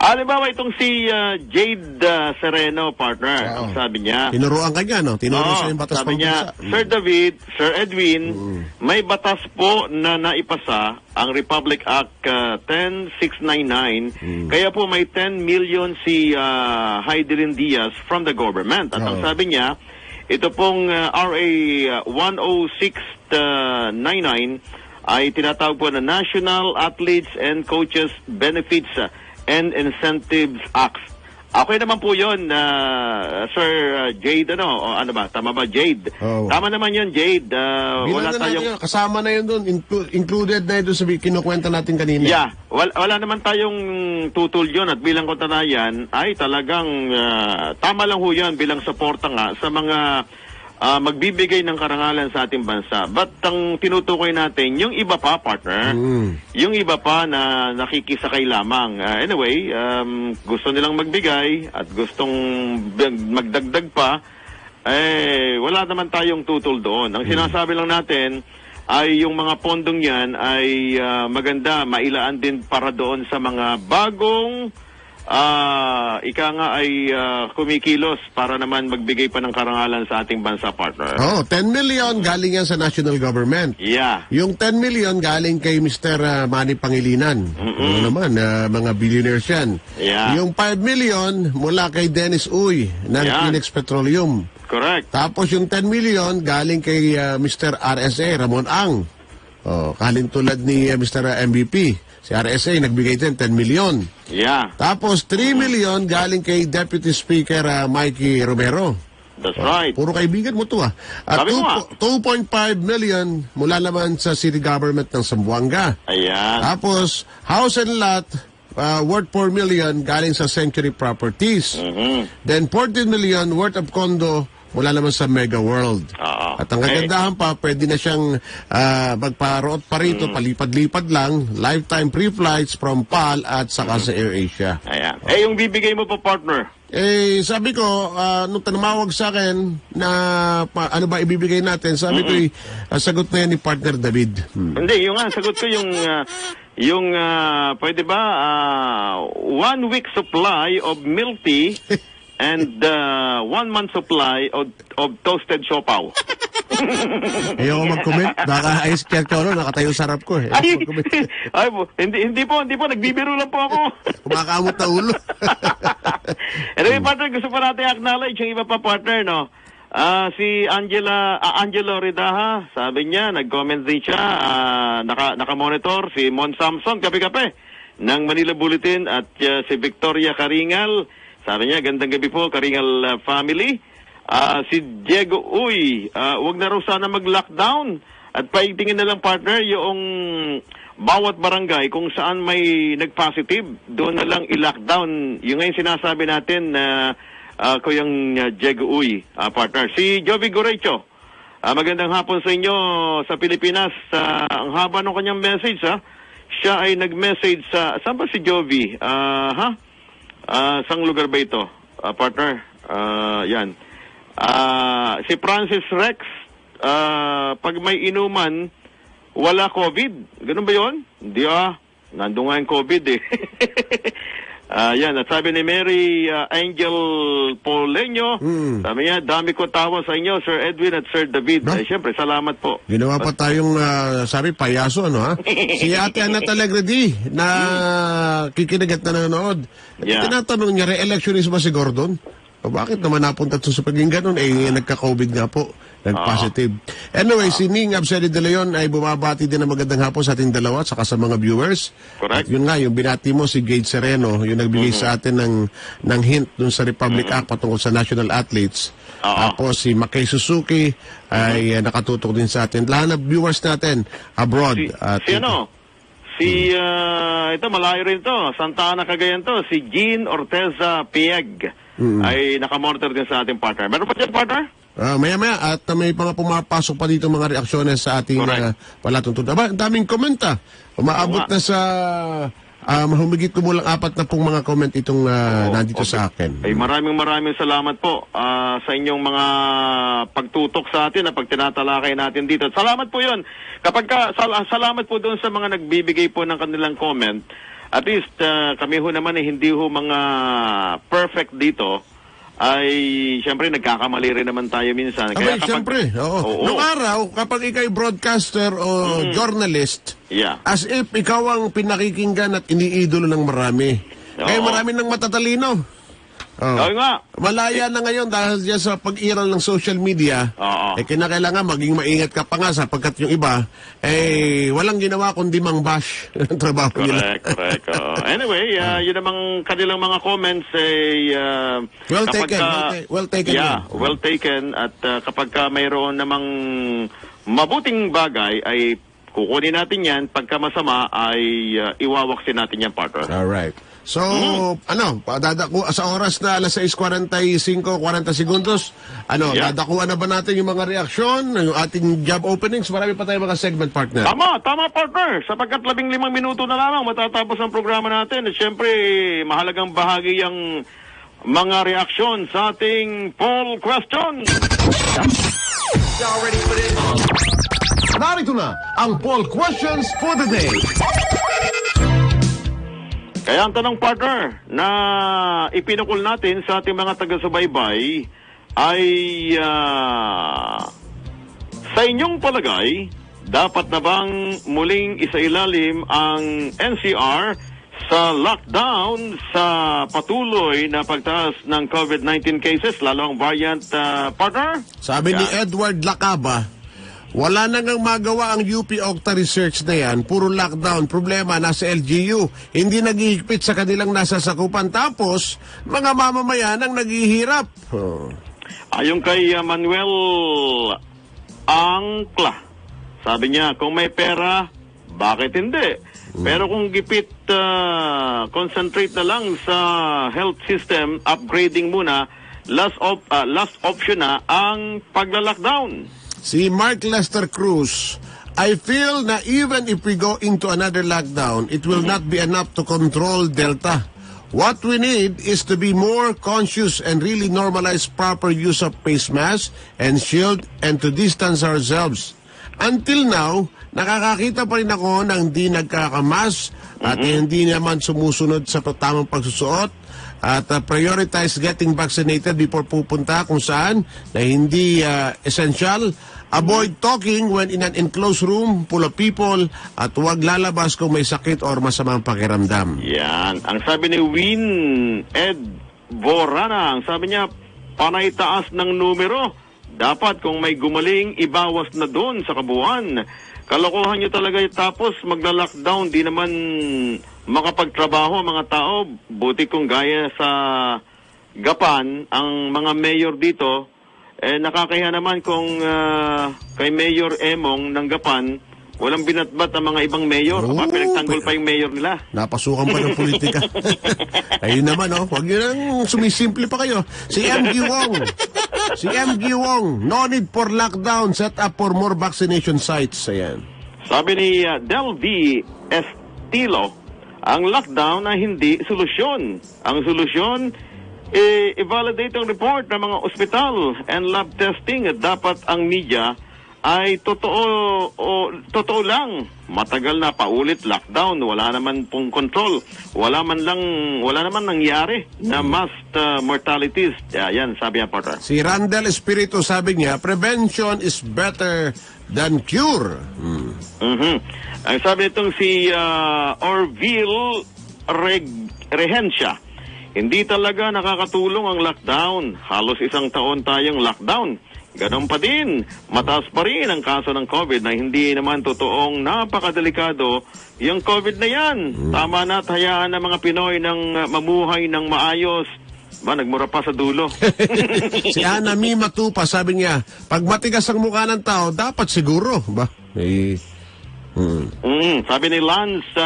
Halimbawa itong si Jade Sereno, partner, ang sabi niya. Tinuruan ka niya, no? Tinuro sa yung batas sabi niya, Sir David, Sir Edwin, may batas po na naipasa ang Republic Act 10699. Kaya po may 10 million si Heidelin Diaz from the government. At ang sabi niya, ito pong RA 10699 ay tinatawag po na National Athletes and Coaches Benefits and Incentives Act. Okay naman po yun, Sir Jade, ano ba? Tama ba, Jade? Tama naman yun, Jade. Wala tayong... Kasama na yun doon, included na yun sa kinukwenta natin kanina. Yeah, wala naman tayong tutol yun at bilang kontanayan ay talagang tama lang ho yun bilang suporta nga sa mga magbibigay ng karangalan sa ating bansa. But ang tinutukoy natin, yung iba pa, partner, yung iba pa na nakikisakay lamang. Anyway, gusto nilang magbigay at gustong magdagdag pa, wala naman tayong tutol doon. Ang sinasabi lang natin ay yung mga pondong yan ay maganda, mailaan din para doon sa mga bagong ika nga ay kumikilos para naman magbigay pa ng karangalan sa ating bansa, partner. 10 million galing yan sa national government. Yeah. Yung 10 million galing kay Mr. Manny Pangilinan. Ano naman, mga billionaires yan. Yeah. Yung 5 million mula kay Dennis Uy ng Phoenix Petroleum. Correct. Tapos yung 10 million galing kay Mr. RSA, Ramon Ang. Kalintulad ni Mr. MVP. Si RSA nagbigay din 10 million. Yeah. Tapos 3 million galing kay Deputy Speaker Mikey Romero. That's right. Puro kaibigan mo to At Sabi mo 2.5 million mula naman sa city government ng Zamboanga. Ayan. Tapos house and lot worth 4 million galing sa Century Properties. Then 14 million worth of condo mula naman sa Mega World. At ang kagandahan pa, pwede na siyang magparoot pa rito, palipad-lipad lang, lifetime free flights from PAL at saka sa AirAsia. Ayan. Yung bibigay mo pa, partner? Sabi ko, nung tumawag sa akin na ano ba ibibigay natin, sabi ko, sagot na yan ni partner David. Hindi, yung sagot ko yung pwede ba 1 week supply of milk tea and 1 month supply of toasted siopaw. Ayoko mag-comment. Baka ice care ka nakatayo sarap ko hindi po, nagbibiro lang po ako. Kumakamot na ulo. Anyway, partner, gusto pa natin acknowledge yung iba pa partner, no? Si Angelo Ridaha, sabi niya, nag-comment din siya, naka-monitor, si Mon Samson, kape-kape, ng Manila Bulletin, at si Victoria Karingal, sabi niya, gandang gabi po, Karingal family. Si Diego Uy, wag na raw sana mag-lockdown at paigtingin na lang partner yung bawat barangay kung saan may nag-positive, doon na lang i-lockdown. Yung ngayon sinasabi natin na Kuyang Diego Uy, partner. Si Jovi Gorecho, magandang hapon sa inyo sa Pilipinas. Ang haba ng kanyang message, siya ay nag-message sa, saan ba si Jovi? Sang lugar ba ito, partner? Yan. Si Francis Rex, pag may inuman, wala COVID. Ganun ba yun? Hindi nandun nga yung COVID yan, at sabi ni Mary Angel Poleño, sabi niya, dami ko tawa sa inyo, Sir Edwin at Sir David. Siyempre, salamat po. Ginawa pa tayong, sabi, payaso, Si Ate Ana Talagredi, na kikinig at nanonood. Tinatanong niya, re-electionist ba si Gordon? Bakit naman napunta sa pagiging ganun? Nagka-COVID nga po. Nag-positive. Anyway, si Ning Abseli de Leon ay bumabati din ng magandang hapon sa ating dalawa at saka sa mga viewers. Correct. At yun nga, yung binati mo si Gage Sereno, yung nagbigay sa atin ng hint dun sa Republic Act patungkol sa national athletes. Tapos si Makay Suzuki ay nakatutok din sa atin. Lahat ng viewers natin abroad. Ito, malayo rin to. Santa Ana, Cagayan to. Si Jean Orteza Pieg ay nakamonitor din sa ating partner. Meron pa dyan, partner? Maya-maya, at may mga pumapasok pa dito mga reaksyones sa ating palatuntunan. Ang daming komenta. Umaabot na sa mahumigit kumulang 4 na pong mga comment itong nandito sa akin. Ay, maraming salamat po sa inyong mga pagtutok sa atin na pag tinatalakay natin dito. At salamat po yun. Salamat po doon sa mga nagbibigay po ng kanilang comment. At least, kami ho naman hindi ho mga perfect dito. Ay, siyempre, nagkakamali rin naman tayo minsan. Kaya siyempre, oo. Noong araw, kapag ikaw'y broadcaster o journalist, as if ikaw ang pinakikinggan at iniidolo ng marami. Kaya marami ng matatalino. Oo nga. Malaya na ngayon dahil dyan sa pag-iral ng social media, kinakailangan maging maingat ka pa nga sapagkat yung iba, walang ginawa kundi mang bash ng trabaho nila. Correct. Anyway, yun namang kanilang mga comments well taken. Yeah, well taken. At kapag mayroon namang mabuting bagay, ay kukunin natin yan. Pagka masama, ay iwawaksin natin yan, partner. Alright. So, sa oras na alas 6:45, 40 segundos, dadakuan na ba natin yung mga reaksyon, yung ating job openings? Marami pa tayong mga segment, partner. Tama, partner. Sapagkat 15 minuto na lamang matatapos ang programa natin. At syempre, mahalagang bahagi yung mga reaksyon sa ating poll question. Narito na ang poll questions for the day. Kaya ang tanong, partner, na ipinukul natin sa ating mga taga-subaybay ay sa inyong palagay, dapat na bang muling isailalim ang NCR sa lockdown sa patuloy na pagtaas ng COVID-19 cases, lalo ang variant, partner? Sabi ni Edward Lacaba, wala na ngang magawa ang UP Octa Research na yan. Puro lockdown. Problema, nasa LGU. Hindi naghihigpit sa kanilang nasasakupan. Tapos, mga mamamayan ang naghihirap. Ayon kay Manuel Angkla, sabi niya, kung may pera, bakit hindi? Pero kung gipit, concentrate na lang sa health system, upgrading muna, last option na ang pagla-lockdown. Si Mark Lester Cruz, I feel na even if we go into another lockdown, it will not be enough to control Delta. What we need is to be more conscious and really normalize proper use of face mask and shield and to distance ourselves. Until now, nakakakita pa rin ako ng di nagkakamas at hindi naman sumusunod sa tamang pagsusuot at prioritize getting vaccinated before pupunta kung saan na hindi essential. Avoid talking when in an enclosed room full of people at huwag lalabas kung may sakit or masamang pakiramdam. Yan. Ang sabi ni Win Ed Borana, ang sabi niya, panay taas ng numero. Dapat kung may gumaling, ibawas na doon sa kabuuan. Kalokohan nyo talaga tapos magla-lockdown, di naman makapagtrabaho ang mga tao. Buti kung gaya sa Gapan, ang mga mayor dito, nakakahiya naman kung kay Mayor Emong ng Gapan, walang binatbat ang mga ibang mayor. Pinagtanggol pa yung mayor nila. Napasukan pa ng politika. Ayun naman, huwag nyo nang sumisimple pa kayo. Si MG Wong, no need for lockdown, set up for more vaccination sites. Ayan. Sabi ni Del V. Estilo, ang lockdown ay hindi solusyon. Ang solusyon, i-validate ang report ng mga ospital and lab testing. Dapat ang media ay totoo lang. Matagal na paulit lockdown, wala naman pong control. Wala naman nangyari na mass mortalities. Yan, sabi niya, partner. Si Randall Espiritu, sabi niya, prevention is better than cure. Ang sabi nitong si Orville Rehencia, hindi talaga nakakatulong ang lockdown. Halos isang taon tayong lockdown. Ganon pa din, mataas pa rin ang kaso ng COVID na hindi naman totoong napakadelikado yung COVID na yan. Tama na, hayaan ng mga Pinoy ng mamuhay ng maayos. Nagmura pa sa dulo. Si Ana Mi Matupa, sabi niya, pag matigas ang mukha ng tao, dapat siguro. Sabi ni Lance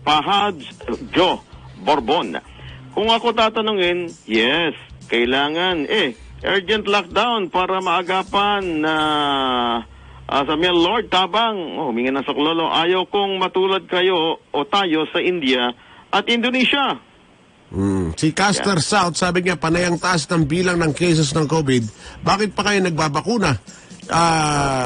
Pahad Joe Borbon, kung ako tatanungin, yes, kailangan urgent lockdown para maagapan na sabi niya, Lord Tabang, humingi na sa klolo, ayaw kong matulad kayo o tayo sa India at Indonesia. Si Caster South, sabi niya, panay ang taas ng bilang ng cases ng COVID. Bakit pa kayo nagbabakuna?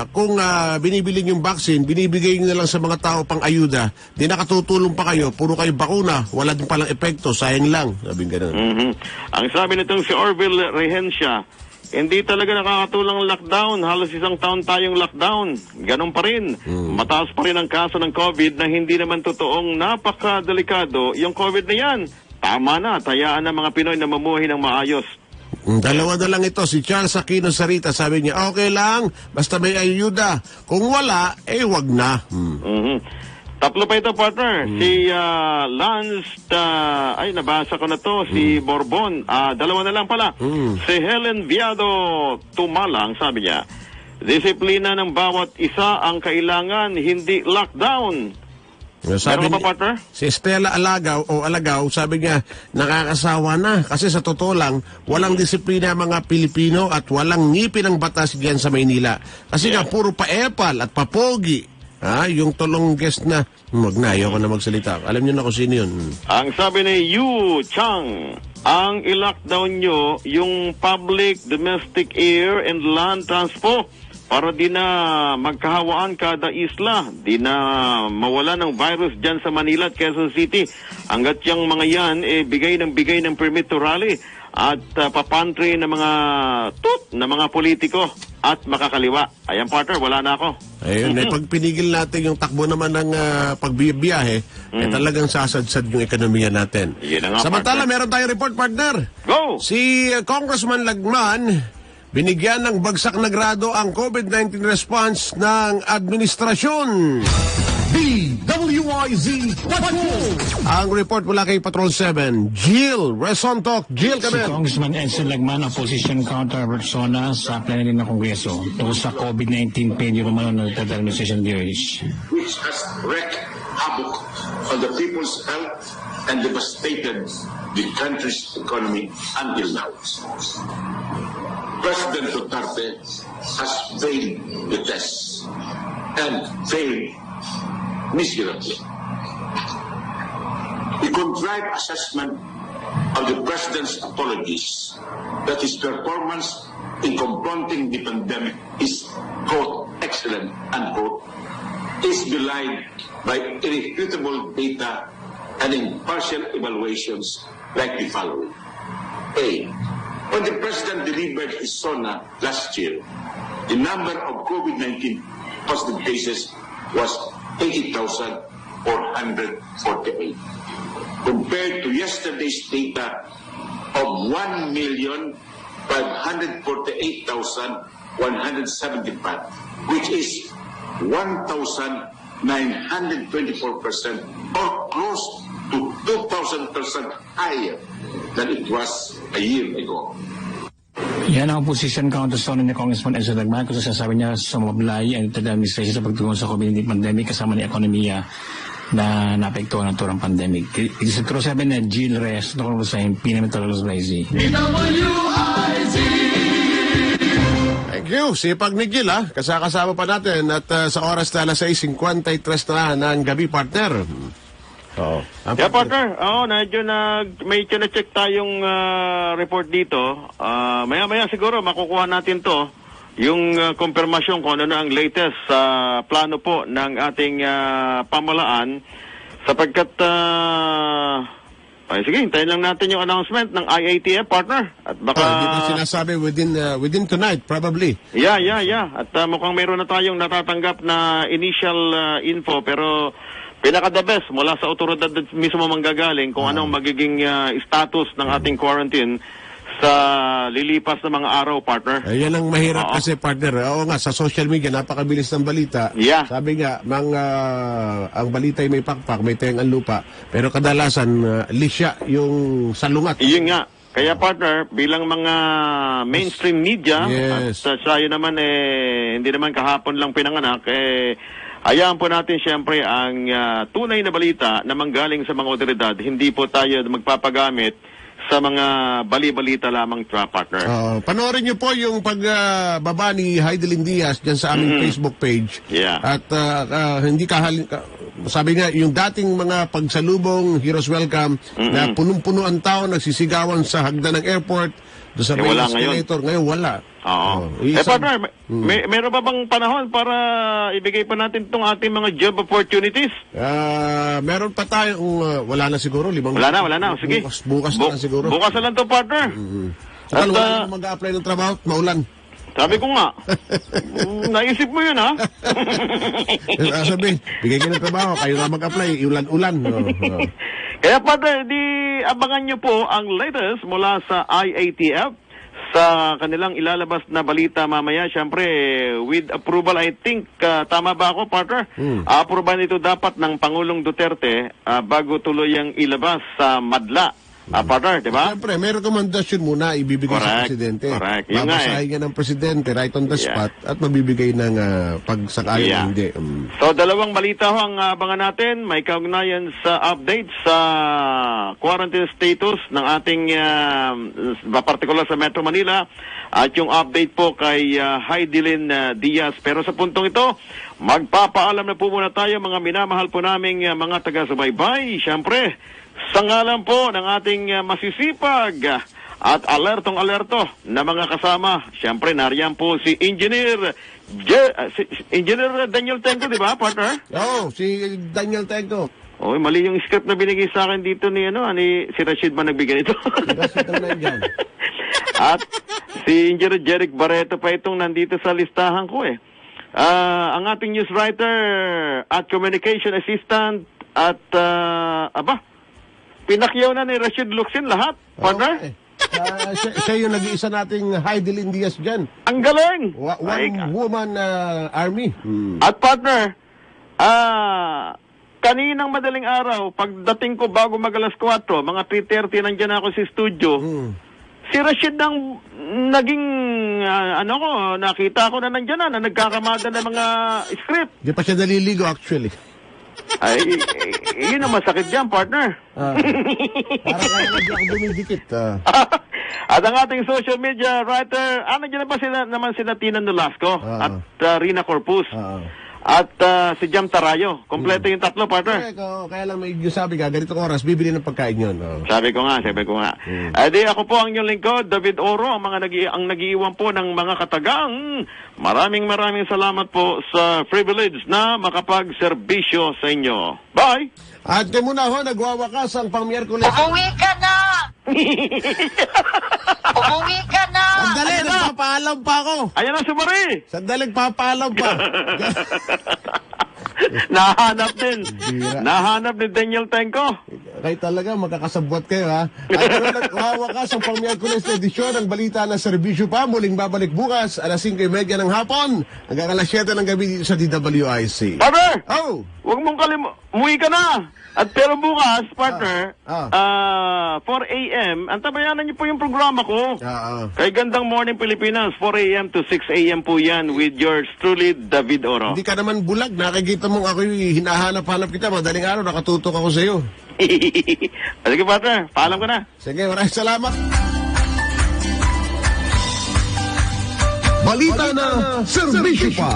Kung binibili yung vaccine, binibigay nyo na lang sa mga tao pang ayuda, di nakatutulong pa kayo, puro kayo bakuna, wala din palang epekto, sayang lang. Sabi ganun. Ang sabi nitong si Orville Rehencia, hindi talaga nakakatulong ang lockdown, halos isang taon tayong lockdown, ganun pa rin. Mataas pa rin ang kaso ng COVID na hindi naman totoong napakadelikado yung COVID na yan. Tama na, tayaan ng mga Pinoy na mamuhay ng maayos. Dalawa na lang ito. Si Charles Aquino Sarita, sabi niya, okay lang, basta may ayuda. Kung wala, wag na. Tatlo pa ito, partner. Si Lance, nabasa ko na to, si Borbon. Dalawa na lang pala. Si Helen Viado Tumalang, sabi niya, disiplina ng bawat isa ang kailangan, hindi lockdown. Sabi meron pa, partner? Si Stella Alagaw, sabi niya, nakakasawa na kasi sa totoo lang, walang disiplina mga Pilipino at walang ngipin ang batas diyan sa Maynila. Kasi nga, puro pa-epal at papogi. Yung tulong guest na, ayaw ko na magsalita. Alam niyo na kung sino yun. Ang sabi ni Yu Chang, ang i-lockdown nyo yung public, domestic air and land transport para di na magkahawaan kada isla, di na mawala ng virus dyan sa Manila at Quezon City. Hanggat yung mga yan, bigay ng permit to rally at papantry ng mga na mga politiko at makakaliwa. Ayan, partner, wala na ako. Ayun, pag pinigil natin yung takbo naman ng pagbibiyahe, talagang sasadsad yung ekonomiya natin. Samantala, meron tayong report, partner. Go! Si Congressman Lagman, binigyan ng bagsak na grado ang COVID-19 response ng administrasyon. DWIZ Patrol! Ang report mula kay Patrol 7, Jill Resontok. Jill, Si Congressman Edson Lagman, opposition counter-persona sa plenary ng Kongreso tungkol sa COVID-19 Pedro Romano ng Administration DOH. Which has wreaked havoc on the people's health and devastated the country's economy until now. President Duterte has failed the test and failed miserably. The contrived assessment of the President's apologies that his performance in confronting the pandemic is, quote, excellent, unquote, is belied by irrefutable data and impartial evaluations like the following. A. When the President delivered his SONA last year, the number of COVID-19 positive cases was 80,448. Compared to yesterday's data of 1,548,175, which is 1,924% or close to 2,000% higher than it was a year ago. Yan ang opposition counter-persona ni Congressman Edson Lagman kung sasabi niya sumablay ang administration sa pagtugon sa COVID-19 pandemic kasama ng ekonomiya na naapektuhan ng turang pandemic. It is a true sabi na Jill Reyes tungkol sa Pinamental Lazy. Thank you. Sipag ni Jill, ha? Kasama pa natin at sa oras na alas 6:53 na ng gabi, partner. Yeah, partner. May check tayong report dito. Maya-maya siguro makukuha natin to. Yung konfirmasyon kung ano na ang latest sa plano po ng ating pamalaan sapagkat sige, hintayin lang natin yung announcement ng IATF, partner. At baka di ba sinasabi within tonight probably. Yeah. At mukhang meron na tayong natatanggap na initial info pero pinaka-the best mula sa otoridad mismo manggagaling kung anong magiging status ng ating quarantine sa lilipas na mga araw, partner. Yan ang mahirap kasi, partner. Oo nga, sa social media, napakabilis ng balita. Yeah. Sabi nga, ang balita ay may pakpak, may tayang lupa. Pero kadalasan, lisya yung salungat. Iyon nga. Kaya, partner, bilang mga mainstream media, yes, at sayo naman, hindi naman kahapon lang pinanganak, hayaan po natin siyempre ang tunay na balita na manggaling sa mga otoridad. Hindi po tayo magpapagamit sa mga bali-balita lamang, partner. Panoorin niyo po yung pagbaba ni Heidelin Diaz dyan sa aming Facebook page. Yeah. At hindi sabi nga, yung dating mga pagsalubong, Heroes Welcome, na punong-puno ang tao, nagsisigawan sa hagdan ng airport, doon sa main escalator. Ngayon wala. Partner, meron ba bang panahon para ibigay pa natin itong ating mga job opportunities? Meron pa tayong, wala na siguro, 5 Wala na. Sige. Bukas na siguro. Bukas na lang to, partner. At wala na mag-a-apply ng trabaho, maulan. Sabi ko nga, naisip mo yun, ha? Sabi, bigay kayo ng trabaho, kayo na mag-apply, ulan-ulan. Kaya, partner, abangan nyo po ang latest mula sa IATF sa kanilang ilalabas na balita mamaya. Siyempre, with approval, I think, tama ba ako, partner? Approval nito dapat ng Pangulong Duterte bago tuluyang ilabas sa madla. Partner, di ba? Siyempre, may rekomendasyon muna ibibigay sa Presidente. Correct. Babasahin nga ng Presidente right on the spot at mabibigay ng pagsakay hindi. So, dalawang balita ho ang abangan natin. May kaugnayan sa update sa quarantine status ng ating partikular sa Metro Manila at yung update po kay Heidelin Diaz. Pero sa puntong ito, magpapaalam na po muna tayo mga minamahal po naming mga taga-subaybay. Siyempre, sa ngalan po ng ating masisipag At alertong-alerto na mga kasama. Siyempre, nariyan po si Engineer Engineer Daniel Tenco, di ba, partner? Oo, si Daniel Tenco. Oy, mali yung script na binigay sa akin dito ni si Rashid ba nagbigay nito? At si Engineer Jeric Barreto pa itong nandito sa listahan ko eh. Ang ating news writer at communication assistant at pinakyaw na ni Rashid Luxin lahat, partner. Siya yung nag-iisa nating Heidelin Diaz dyan. Ang galing! One-woman army. At partner, kaninang madaling araw, pagdating ko bago mag-alas 4, mga 3:30 nandiyan ako sa studio, si Rashid nang naging, nakita ko na nandiyan na nagkakamada ng mga script. Di pa siya naliligo actually. Ay, yun ang masakit dyan, partner. Para kaya na di ako dumidikit. At ang ating social media writer, nandiyan na sila Tina Nolasco at Rina Corpus. At si Jam Tarayo. Kompleto yung tatlo, partner. Kaya lang may sabi ka, ganitong oras, bibili ng pagkain yun. Sabi ko nga. Di ako po ang inyong lingkod, David Oro, ang nag-iiwan po ng mga katagang. Maraming salamat po sa privilege na makapagserbisyo sa inyo. Bye! At kayo muna ho, nagwawakas ang pang-Miyerkules. Umuwi ka na! Umuwi ka na! Sandali, nagpapaalam pa ako. Ayan na si Marie! Sandali, nagpapaalam pa. Nahanap ni Daniel Tenco. Kayo talaga, magkakasabwat kayo, ha? At nagwawakas ang pang-Miyerkules na edisyon ng balita na serbisyo pa. Muling babalik bukas, alas 5:30 ng hapon, hanggang alas 7 ng gabi dito sa DWIC. Partner! Oh! Huwag mong umuwi ka na! At pero bukas, partner, 4 a.m., antabayanan niyo po yung programa ko. Kay Gandang Morning Pilipinas, 4 a.m. to 6 a.m. po yan with yours truly, David Oro. Hindi ka naman bulag. Nakikita mong ako hinahanap-hanap kita. Madaling araw, nakatutok ako sa iyo. Sige, partner. Paalam ko na. Sige, maraming salamat. Balita na serbisyo pa.